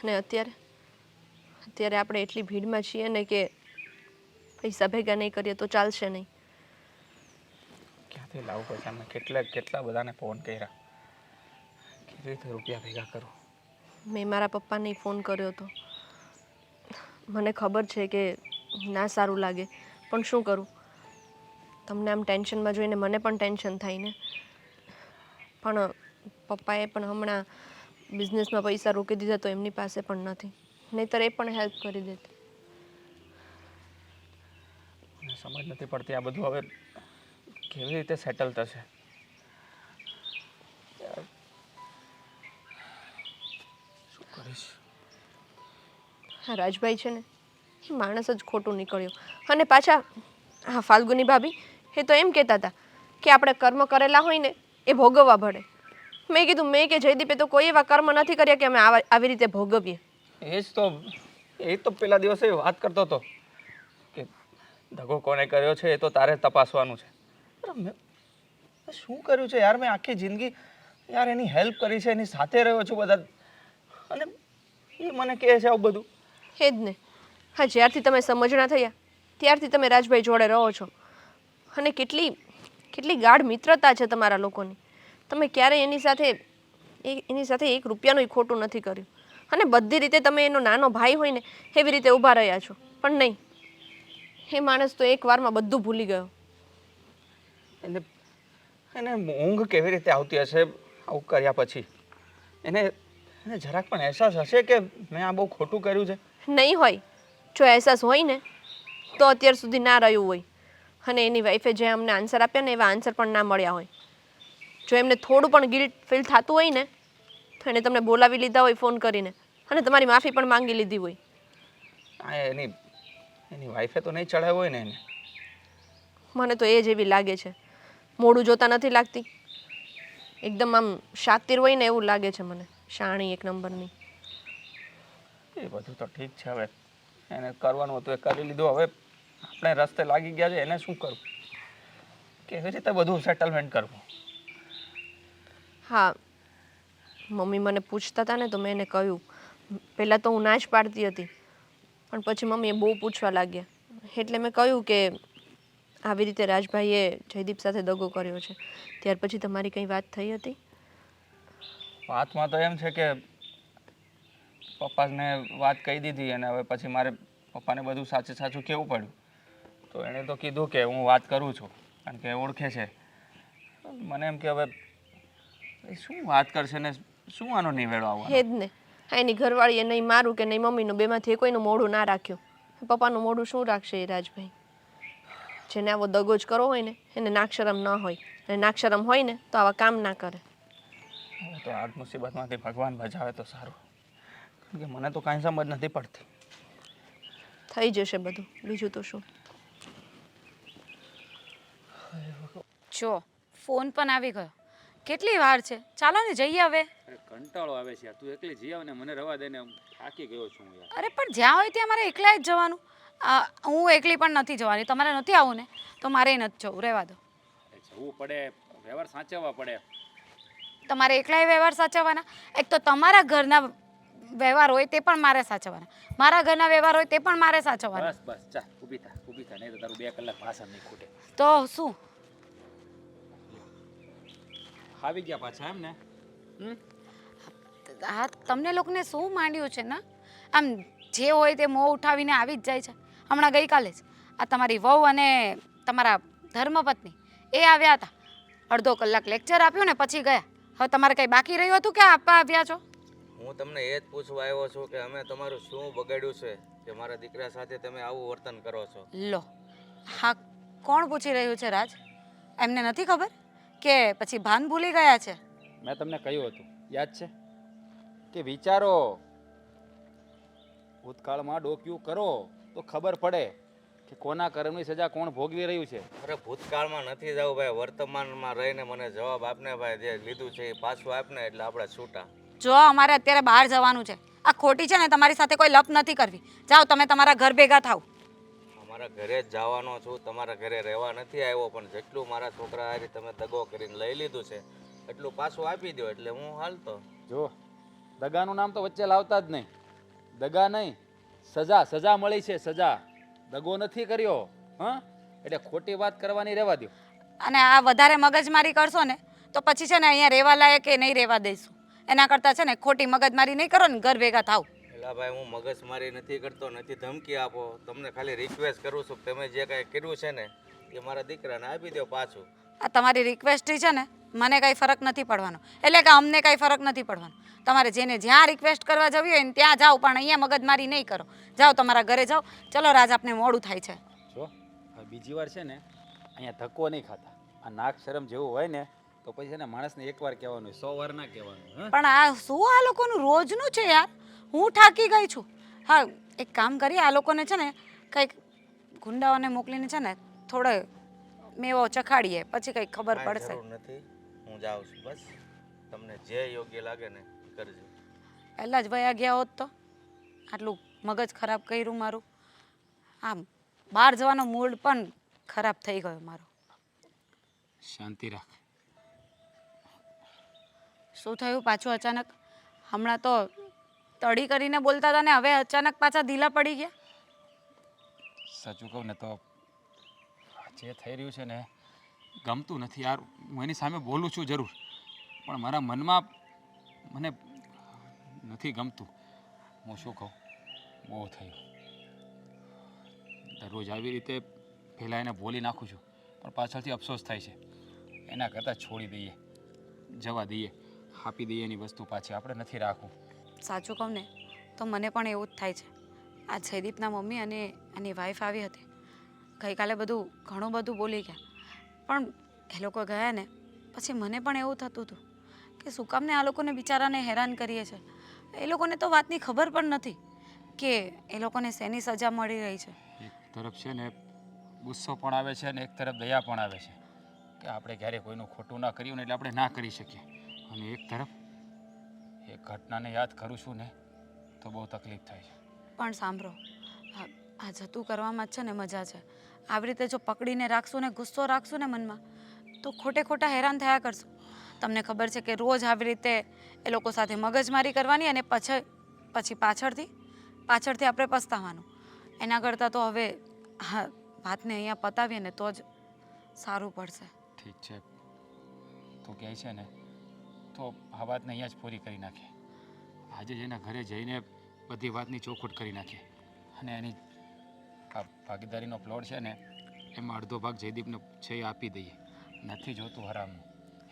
અને અત્યારે આપણે એટલી ભીડમાં છીએ ને કે પૈસા ભેગા નહીં કરીએ તો ચાલશે નહીં. ક્યાંથી લાવવું પૈસા? મેં કેટલા બધાને ફોન કર્યા. કેવી રીતે રૂપિયા ભેગા કરું? મેં મારા પપ્પાને ફોન કર્યો હતો. મને ખબર છે કે ના સારું લાગે, પણ શું કરું? તમને આમ ટેન્શનમાં જોઈને મને પણ ટેન્શન થાય ને. પણ પપ્પાએ પણ હમણાં બિઝનેસમાં પૈસા રોકી દીધા તો એમની પાસે પણ નથી, નહીંતર એ પણ હેલ્પ કરી દેતી. મને સમજ નથી પડતી આ બધું હવે કેવી રીતે સેટલ થશે. શું કરીશ? હા, રાજભાઈ છે ને એ માણસ જ ખોટું નીકળ્યો. અને પાછા હા ફાલ્ગુની ભાભી એ તો એમ કહેતા હતા કે આપણે કર્મ કરેલા હોય ને એ ભોગવવા પડે. મેં કીધું મેં કે જયદીપે તો કોઈ એવા કર્મ નથી કર્યા કે અમે આવી રીતે ભોગવીએ. એ તો પેલા દિવસે વાત કરતો હતો કે દગો કોને કર્યો છે એ તો તારે તપાસવાનું છે. અરે મેં શું કર્યું છે યાર? મેં આખી જિંદગી યાર એની હેલ્પ કરી છે, એની સાથે રહ્યો છું બધા, અને એ મને કહે છે આવું બધું. એ જ ને. હા, જ્યારથી તમે સમજણા થયા ત્યારથી તમે રાજભાઈ જોડે રહો છો, અને કેટલી ગાઢ મિત્રતા છે તમારા લોકોની. તમે ક્યારેય એની સાથે 1 રૂપિયાનું ખોટું નથી કર્યું, અને બધી રીતે તમે એનો નાનો ભાઈ હોય ને એવી રીતે ઊભા રહ્યા છો. પણ નહીં, એ માણસ તો એક વારમાં બધું ભૂલી ગયો. એને ઊંઘ કેવી રીતે આવતી હશે આવું કર્યા પછી? એને જરાક પણ અહેસાસ હશે કે મેં આ બહુ ખોટું કર્યું છે? નહીં હોય. જો અહેસાસ હોય ને તો અત્યાર સુધી ના રહ્યું હોય, અને એની વાઈફે જે અમને આન્સર આપ્યા ને એવા આન્સર પણ ના મળ્યા હોય. જો એમને થોડું પણ ગિલ્ટ ફીલ થતું હોય ને તો એને તમને બોલાવી લીધા હોય ફોન કરીને, અને તમારી માફી પણ માંગી લીધી હોય. હા, એની વાઈફે તો નહીં ચડાવ્યો હોય ને એને. મને તો એ જ એવી લાગે છે. મોડું જોતા નથી લાગતી? એકદમ આમ શાતિર હોય ને એવું લાગે છે મને. શાણી એક નંબરની. એ બધું તો ઠીક છે, હવે એને કરવાનું હતું એ કરી લીધું. હવે આપણે રસ્તે લાગી ગયા છે, એને શું કરવું? કેવી રીતે બધું સેટલમેન્ટ કરવું? હા, મમ્મી મને પૂછતા હતા ને તો મેં એને કહ્યું. પહેલાં તો હું ના જ પાડતી હતી, પણ પછી મમ્મીએ બહુ પૂછવા લાગ્યા, એટલે મેં કહ્યું કે આવી રીતે રાજભાઈએ જયદીપ સાથે દગો કર્યો છે. ત્યાર પછી તમારી કંઈ વાત થઈ હતી? વાતમાં તો એમ છે કે પપ્પાને વાત કહી દીધી, અને હવે પછી મારે પપ્પાને બધું સાચું કહેવું પડ્યું. તો એણે તો કીધું કે હું વાત કરું છું, કારણ કે ઓળખે છે મને. એમ કે હવે શું વાત કરશે ને શું આનો નિવેડો આવવાનો? હે જ ને. એની ઘરવાળીએ નહીં મારું કે નહીં મમ્મીનું, બેમાંથી કોઈનું મોઢું ના રાખ્યું. પપ્પાનું મોઢું શું રાખશે એ રાજભાઈ? જેને આવો દગો જ કરવો હોય ને એને નાક્ષરમ ન હોય, અને નાક્ષરમ હોય ને તો આવા કામ ના કરે. હવે તો આ મુસીબતમાંથી ભગવાન બચાવે તો સારું, કારણ કે મને તો કાંઈ સમજ નથી પડતી. થઈ જશે બધું, બીજું તો શું. જો ફોન પણ આવી ગયો. કેટલી વાર છે? ચાલો ને જઈએ હવે. કંટાળો આવે છે, તું એકલી જઈ આવ ને મને રવા દે ને, થાકી ગયો છું યાર. અરે પણ જ્યાં હોય ત્યાં મારે એકલા જ જવાનું. હું એકલી પણ નથી જવાની. તમારે નથી આવવું ને તો મારે નથી જવું, રહેવા દો. જવું પડે, વ્યવહાર સાચવવા પડે. તમારે એકલાય વ્યવહાર સાચવવાના? એક તો તમારા ઘરના વ્યવહાર હોય તે પણ મારે સાચવવાના, મારા ઘરના વ્યવહાર હોય તે પણ મારે સાચવવાના. બસ ચા, ઊભી થા, નહીં તો તારું 2 કલાક ભાષણ નહીં ખૂટે. તો શું? આવી ગયા પાછા એમ ને? હા, તમને લોકોને શું માંડ્યું છે ને? આમ જે હોય તે મોં ઉઠાવીને આવી જ જાય છે. હમણાં ગઈકાલે જ આ તમારી વહુ અને તમારા ધર્મપત્ની એ આવ્યા હતા. અડધો કલાક લેક્ચર આપ્યું ને પછી ગયા. હવે તમારે કંઈ બાકી રહ્યું હતું કે આપવા આવ્યા છો? હું તમને એ જ પૂછવા આવ્યો છું કે અમે તમારું શું બગાડ્યું છે કે મારા દીકરા સાથે તમે આવું વર્તન કરો છો? લો, હા, કોણ પૂછી રહ્યું છે રાજ? એમને નથી ખબર કે પછી ભાન ભૂલી ગયા છે? મેં તમને કહ્યું હતું, યાદ છે કે વિચારો, ભૂતકાળમાં ડોક્યું કરો તો ખબર પડે કે કોના કર્મની સજા કોણ ભોગવી રહ્યું છે. અરે ભૂતકાળમાં નથી જવું ભાઈ, વર્તમાનમાં રહીને મને જવાબ આપને ભાઈ. જે લીધું છે એ પાછું આપને એટલે આપણે છૂટા. જો અમારે અત્યારે બહાર જવાનું છે. આ ખોટી છે ને તમારી સાથે કોઈ લપ નથી કરવી. જાઓ તમે તમારા ઘર ભેગા થાવ. અમારા ઘરે જ જવાનો છું, તમારા ઘરે રહેવા નથી આવ્યો. પણ જેટલું મારા છોકરા હારી તમે દગો કરીને લઈ લીધું છે એટલું પાછું આપી દો એટલે હું હાલતો. જો દગાનું નામ તો વચ્ચે લાવતા જ નહીં. દગા નહીં, સજા મળી છે, સજા. દગો નથી કર્યો. હા, એટલે ખોટી વાત કરવાની રહેવા દો. અને આ વધારે મગજમારી કરશો ને તો પછી છે ને અહીંયા રહેવા લાયક કે નહીં રહેવા દઈશું. એના કરતાં છે ને ખોટી મગજમારી નહીં કરો ને ઘર ભેગા થાવ. એલા ભાઈ, હું મગજમારી નથી કરતો, નથી ધમકી આપો. તમને ખાલી રિક્વેસ્ટ કરું છું કે તમે જે કાંઈ કર્યું છે ને એ મારા દીકરાને આપી દો પાછું. આ તમારી રિક્વેસ્ટથી છે ને મને કાંઈ ફરક નથી પડવાનો, એટલે કે અમને કાંઈ ફરક નથી પડવાનો. તમારે જેને જ્યાં રિક્વેસ્ટ કરવા જવી હોય ને ત્યાં જાઓ, પણ અહીંયા મગજમારી નહીં કરો. જાઓ તમારા ઘરે જાઓ. ચલો રાજ, આપને મોડું થાય છે. જો હવે બીજી વાર છે ને અહીંયા ધક્કો નહીં ખાતા. આ નાક શરમ જેવું હોય ને તો પછી છે ને માણસને એકવાર કહેવાનું, 100 વાર ના કહેવાનું. પણ આ શું આ લોકોનું રોજનું છે યાર? હું થાકી ગઈ છું. હા, એક કામ કરીએ, આ લોકોને છે ને કંઈક ગુંડાઓને મોકલીને છે ને થોડે મેવો ચખાડીએ પછી કંઈક ખબર કાંઈ પડશે. જરૂર નથી, હું જાઉં છું. બસ તમને જે યોગ્ય લાગે ને એ કરજો. પહેલાં જ વયા ગયા હોત તો આટલું મગજ ખરાબ કર્યું મારું. આમ બહાર જવાનો મૂડ પણ ખરાબ થઈ ગયો મારો. શાંતિ રાખ. શું થયું પાછું અચાનક? હમણાં તો તડી કરીને બોલતા હતા ને હવે અચાનક પાછા ઢીલા પડી ગયા. સાચું કહું ને તો આ જે થઈ રહ્યું છે ને ગમતું નથી યાર. હું એની સામે બોલું છું જરૂર, પણ મારા મનમાં મને નથી ગમતું. હું શું કહું, બહુ થયું. દરરોજ આવી રીતે પહેલાં એને બોલી નાખું છું, પણ પાછળથી અફસોસ થાય છે. એના કરતાં છોડી દઈએ, જવા દઈએ, આપી દઈએ એની વસ્તુ પાછી. આપણે નથી રાખવું. સાચું કહું ને તો મને પણ એવું જ થાય છે. આ જયદીપના મમ્મી અને એની વાઈફ આવી હતી ગઈકાલે, ઘણું બધું બોલી ગયા, પણ એ લોકો ગયા ને પછી મને પણ એવું થતું હતું કે શું કામને આ લોકોને બિચારાને હેરાન કરીએ છે. એ લોકોને તો વાતની ખબર પણ નથી કે એ લોકોને શેની સજા મળી રહી છે. એક તરફ છે ને ગુસ્સો પણ આવે છે અને એક તરફ દયા પણ આવે છે કે આપણે ક્યારેય કોઈનું ખોટું ના કર્યું ને એટલે આપણે ના કરી શકીએ. અને એક તરફ એ ઘટનાને યાદ કરું છું ને તો બહુ તકલીફ થાય છે. પણ સાંભળો, આ જતું કરવામાં જ છે ને મજા છે. આવી રીતે જો પકડીને રાખશું ને ગુસ્સો રાખશું ને મનમાં તો ખોટા હેરાન થયા કરશું. તમને ખબર છે કે રોજ આવી રીતે એ લોકો સાથે મગજમારી કરવાની અને પછી પાછળથી આપણે પસ્તાવાનું. એના કરતાં તો હવે હા વાતને અહીંયા પતાવીએ ને તો જ સારું પડશે. ઠીક છે, તું કહે છે ને તો આ વાતને અહીંયા જ પૂરી કરી નાખીએ. આજે જ એના ઘરે જઈને બધી વાતની ચોખવટ કરી નાખીએ અને એની આ ભાગીદારીનો પ્લોટ છે ને એમાં અડધો ભાગ જયદીપને છે એ આપી દઈએ. નથી જોતું હરામનું.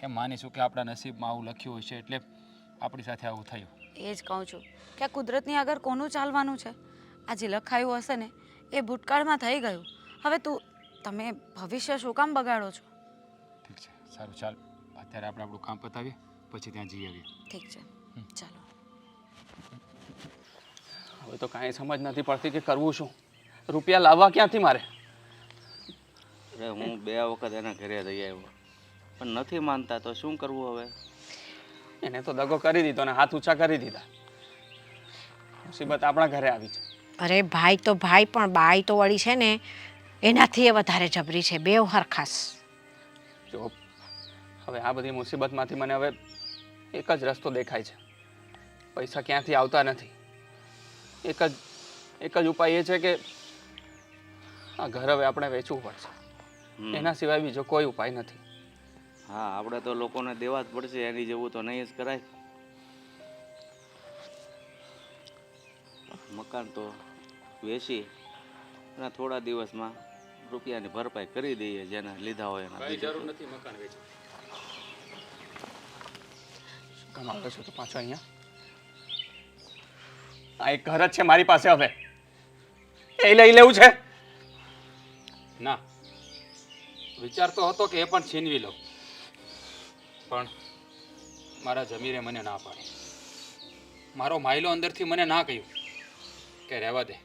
એમ માનીશું કે આપણા નસીબમાં આવું લખ્યું હોય છે એટલે આપણી સાથે આવું થયું. એ જ કહું છું કે આ કુદરતની આગળ કોનું ચાલવાનું છે? આ જે લખાયું હશે ને એ ભૂતકાળમાં થઈ ગયું. હવે તમે ભવિષ્ય શું કામ બગાડો છો? ઠીક છે, સારું ચાલ અત્યારે આપણે આપણું કામ પતાવીએ પછી ત્યાં જઈ આવીએ. ઠીક છે, ચાલો. હવે તો કાંઈ સમજ નથી પડતી કે કરવું શું. રૂપિયા લાવવા ક્યાંથી મારે? અરે હું 2 વખત એના ઘરે જઈ આવ્યો પણ નથી માનતા, તો શું કરવું હવે? એને તો દગો કરી દીધો ને હાથ ઊંચા કરી દીધા. મુસીબત આપણા ઘરે આવી છે. અરે ભાઈ તો ભાઈ, પણ બાઈ તો વળી છે ને એનાથી એ વધારે જબરી છે. બેવ હરખાસ. જો હવે આ બધી મુસીબતમાંથી મને હવે એક જ રસ્તો દેખાય છે. પૈસા ક્યાંથી આવતા નથી. એક જ ઉપાય એ છે કે આ ઘર હવે આપણે વેચવું પડશે. એના સિવાય બીજો કોઈ ઉપાય નથી. હા, આપણે તો લોકોને દેવા જ પડશે, એની જેવું તો નહીં જ કરાય. મકાન તો વેચી અને થોડા દિવસમાં રૂપિયાની ભરપાઈ કરી દઈએ જેને લીધા હોય એના. જરૂર નથી મકાન વેચવું. શું કામ આવ્યો છો તો પાછો અહીંયા? આ એક ઘર જ છે મારી પાસે, હવે એ લઈ લેવું છે? ના, વિચારતો હતો કે એ પણ છીનવી લો, પણ મારા જમીરે મને ના પાડી. મારો માયલો અંદરથી મને ના કહ્યું કે રહેવા દે,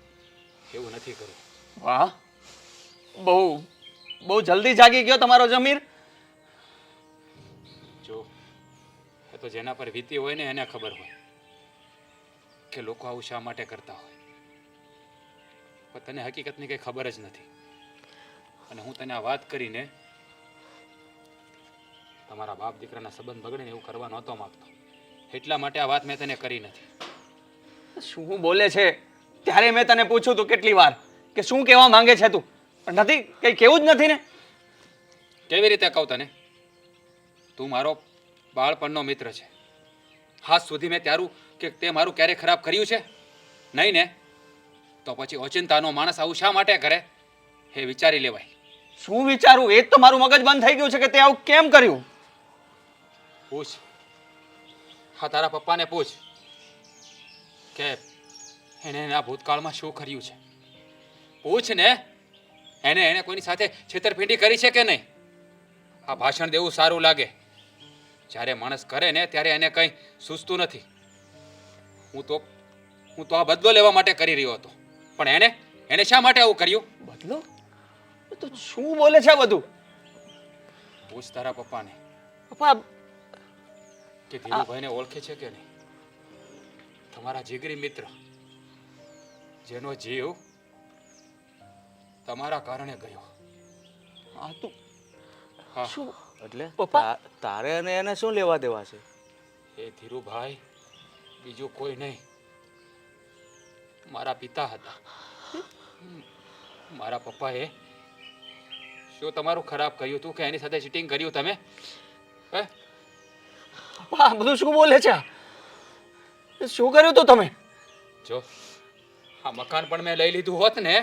એવું નથી કરવું. વાહ, બહુ જલ્દી જાગી ગયો તમારો જમીર. જો એ તો જેના પર વીતી હોય ને એને ખબર હોય કે લોકો આવું શા માટે કરતા હોય, પણ તને હકીકતની કંઈ ખબર જ નથી. અને હું તને આ વાત કરીને તમારા બાપ દીકરાના સંબંધ બગડે ને એવું કરવા નહોતો માંગતો, એટલા માટે આ વાત મેં તને કરી નથી. શું બોલે છે? ત્યારે મેં તને પૂછ્યું તું કેટલી વાર કે શું કહેવા માંગે છે તું, પણ નથી, કંઈ કેવું જ નથી ને. કેવી રીતે કહું તને? તું મારો બાળપણનો મિત્ર છે. હાથ સુધી મેં ત્યારું કે તે મારું ક્યારે ખરાબ કર્યું છે? નહીં ને? તો પછી ઓચિંતાનો માણસ આવું શા માટે કરે એ વિચારી લેવાય. શું વિચારું એ જ તો મારું મગજ બંધ થઈ ગયું છે કે તે આવું કેમ કર્યું. પૂછ, હા તારા પપ્પાને પૂછ કે એને એના ભૂતકાળમાં શું કર્યું છે. પૂછ ને, એને કોઈની સાથે છેતરપિંડી કરી છે કે નહીં. આ ભાષણ દેવું સારું લાગે, જ્યારે માણસ કરે ને ત્યારે એને કંઈ સૂઝતું નથી. હું તો આ બદલો લેવા માટે કરી રહ્યો હતો, પણ એને શા માટે આવું કર્યું? બદલો? તું શું બોલે છે બધું? પૂછ તારા પપ્પાને પપ્પા કે ધીરુભાઈને ઓળખે છે કે નહીં. તમારા જીગરી મિત્ર, જેનો જીવ તમારા કારણે ગયો. આ તું હા, શું એટલે પપ્પા? તારે અને એને શું લેવા દેવા છે? એ ધીરુભાઈ બીજું કોઈ નહીં, મારા પિતા હતા. મારા પપ્પાએ શું તમારું ખરાબ કર્યું હતું કે એની સાથે ચીટિંગ કર્યું તમે? હે? પપ્પા આ બધું શું બોલે છે આ? શું કર્યું તું તમે? જો આ મકાન પણ મેં લઈ લીધું હોત ને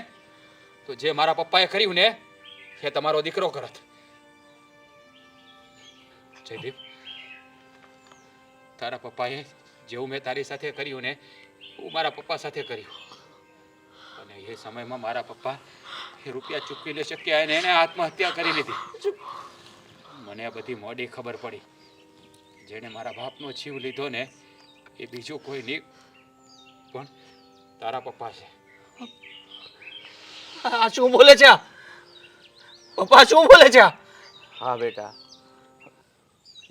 તો જે મારા પપ્પાએ કર્યું ને એ તમારો દીકરો કરત. જયદીપ, તારા પપ્પાએ જેવું મેં તારી સાથે કર્યું ને હું મારા પપ્પા સાથે કર્યું. અને એ સમયમાં મારા પપ્પા એ રૂપિયા ચૂકવી ન શક્યા અને એને આત્મહત્યા કરી લીધી. મને આ બધી મોડી ખબર પડી. જેણે મારા બાપનો જીવ લીધો ને એ બીજું કોઈ નહીં પણ તારા પપ્પા છે. આ શું બોલે છે આ? પપ્પા શું બોલે છે આ? હા બેટા,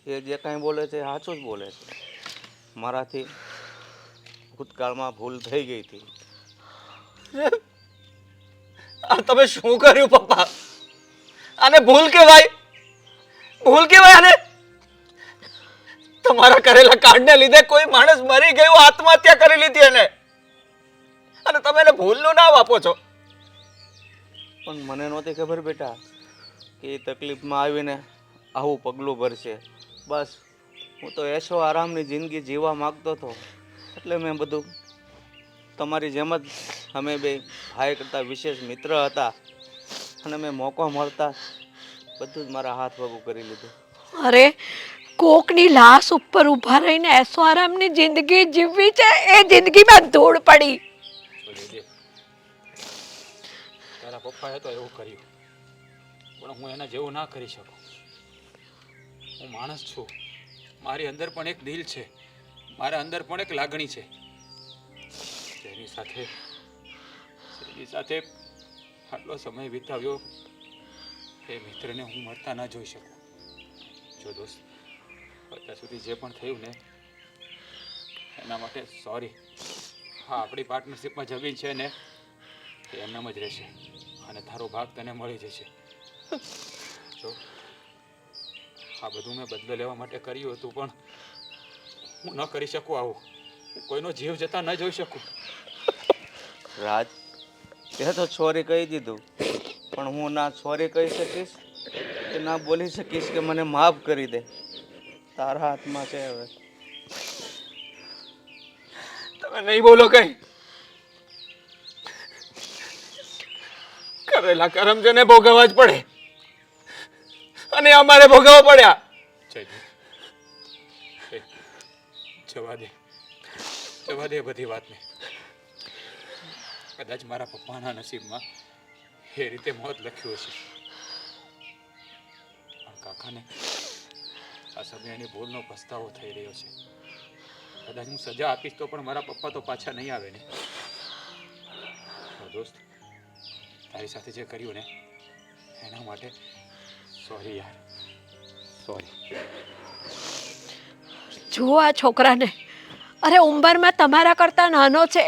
એ જે કાંઈ બોલે છે સાચું જ બોલે છે. મારાથી ભૂતકાળમાં ભૂલ થઈ ગઈ હતી. આ તમે શું કર્યું પપ્પા? આને ભૂલ કહેવાય? ભૂલ કહેવાય આને? તમારા કરેલા કાંડને લીધે કોઈ માણસ મરી ગયો, આત્મહત્યા કરી લીધી એને, અને તમે એને ભૂલનું નામ આપો છો. પણ મને નહોતી ખબર બેટા કે એ તકલીફમાં આવીને આવું પગલું ભરશે. બસ હું તો એશો આરામની જિંદગી જીવવા માંગતો હતો, એટલે મેં બધું તમારી જેમ જ અમે બે ભાઈ કરતાં વિશેષ મિત્ર હતા, અને મેં મોકો મળતા બધું જ મારા હાથ વગું કરી લીધું. અરે કોકની લાશ ઉપર ઊભા રહીને એસો આરામની જિંદગી જીવવી છે, એ જિંદગીમાં ધૂળ પડી. તો જયદેવ, તારા પપ્પાએ તો એવું કર્યું પણ હું એના જેવું ના કરી શકું. હું માણસ છું, મારી અંદર પણ એક દિલ છે, મારા અંદર પણ એક લાગણી છે. જેની સાથે આટલો સમય વિતાવ્યો એ મિત્રને હું મળતા ના જોઈ શકું. જો દોસ્ત, અત્યાર સુધી જે પણ થયું ને એના માટે સોરી. હા, આપણી પાર્ટનરશિપમાં જમીન છે ને એ એમનામ જ રહેશે અને તારો ભાગ તને મળી જશે. જો આ બધું મેં બદલો લેવા માટે કર્યું હતું પણ હું ન કરી શકું આવું. હું કોઈનો જીવ જતા ન જોઈ શકું. રાજ, તે તો સોરી કહી દીધું, પણ હું ના સોરી કહી શકીશ કે ના બોલી શકીશ કે મને માફ કરી દે. તારા હાથમાં છે હવે. તમે નહીં બોલો કઈ. કરેલા કરમ જેને ભોગવવા જ પડે, અને અમારે ભોગવવા પડ્યા. જયદીપ, જવા દે બધી વાતને. કદાચ મારા પપ્પાના નસીબમાં એ રીતે મોત લખ્યું હશે, પણ કાકાને આ સમયની ભૂલનો પસ્તાવો થઈ રહ્યો છે. કદાચ હું સજા આપીશ તો પણ મારા પપ્પા તો પાછા નહીં આવે ને. દોસ્ત, તારી સાથે જે કર્યું ને એના માટે સોરી યાર, સોરી. જુઓ આ છોકરાને, અરે ઉંમરમાં તમારા કરતા નાનો છે,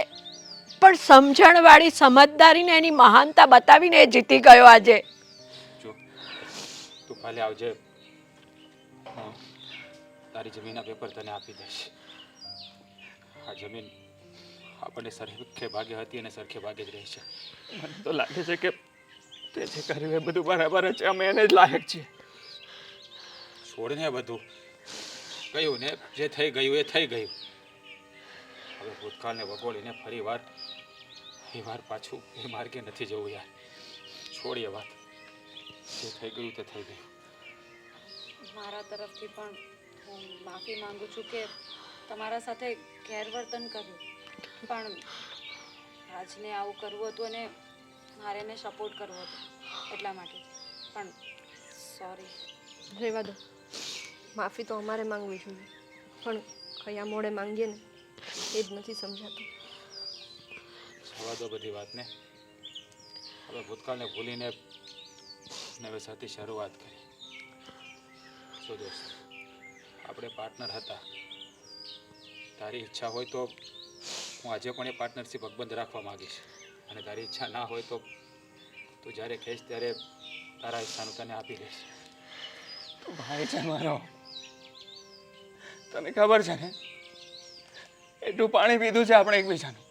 પણ સમજણવાળી સમજદારીને એની મહાનતા બતાવીને એ જીતી ગયો આજે. જો તું કાલે આવજે, હું તારી જમીનના પેપર તને આપી દઈશ. આ જમીન આપણને સરખે ભાગે હતી અને સરખે ભાગે જ રહી છે. મને તો લાગે છે કે તે જે કર્યું એ બધું બરાબર જ છે, અમે એને જ લાયક છીએ. છોડને બધું ગયું ને, જે થઈ ગયું એ થઈ ગયું. હવે ભૂતકાળને વગોળીને ફરી વાર પાછું એ માર્ગે નથી જવું યાર. છોડીએ વાત, જે થઈ ગયું તે થઈ ગયું. મારા તરફથી પણ હું માફી માંગુ છું કે તમારા સાથે ગેરવર્તન કર્યું, પણ રાજને આવું કરવું હતું અને મારે એને સપોર્ટ કરવો હતો એટલા માટે. પણ સોરી. રહેવા દો, માફી તો અમારે માંગવી જોઈએ, પણ કયા મોડે માંગીએ ને એ જ નથી સમજાતું. જવા દો બધી વાતને. હવે ભૂતકાળને ભૂલીને નવેસરથી શરૂઆત કરી. જો દોસ્ત, આપણે પાર્ટનર હતા. તારી ઈચ્છા હોય તો હું આજે પણ એ પાર્ટનરશિપ અકબંધ રાખવા માંગીશ, અને તારી ઈચ્છા ના હોય તો તું જ્યારે કહીશ ત્યારે તારા ઈચ્છાનું તને આપી દઈશ. તો ભાઈ છે મારો, તને ખબર છે ને એટલું પાણી પીધું છે આપણે એકબીજાનું.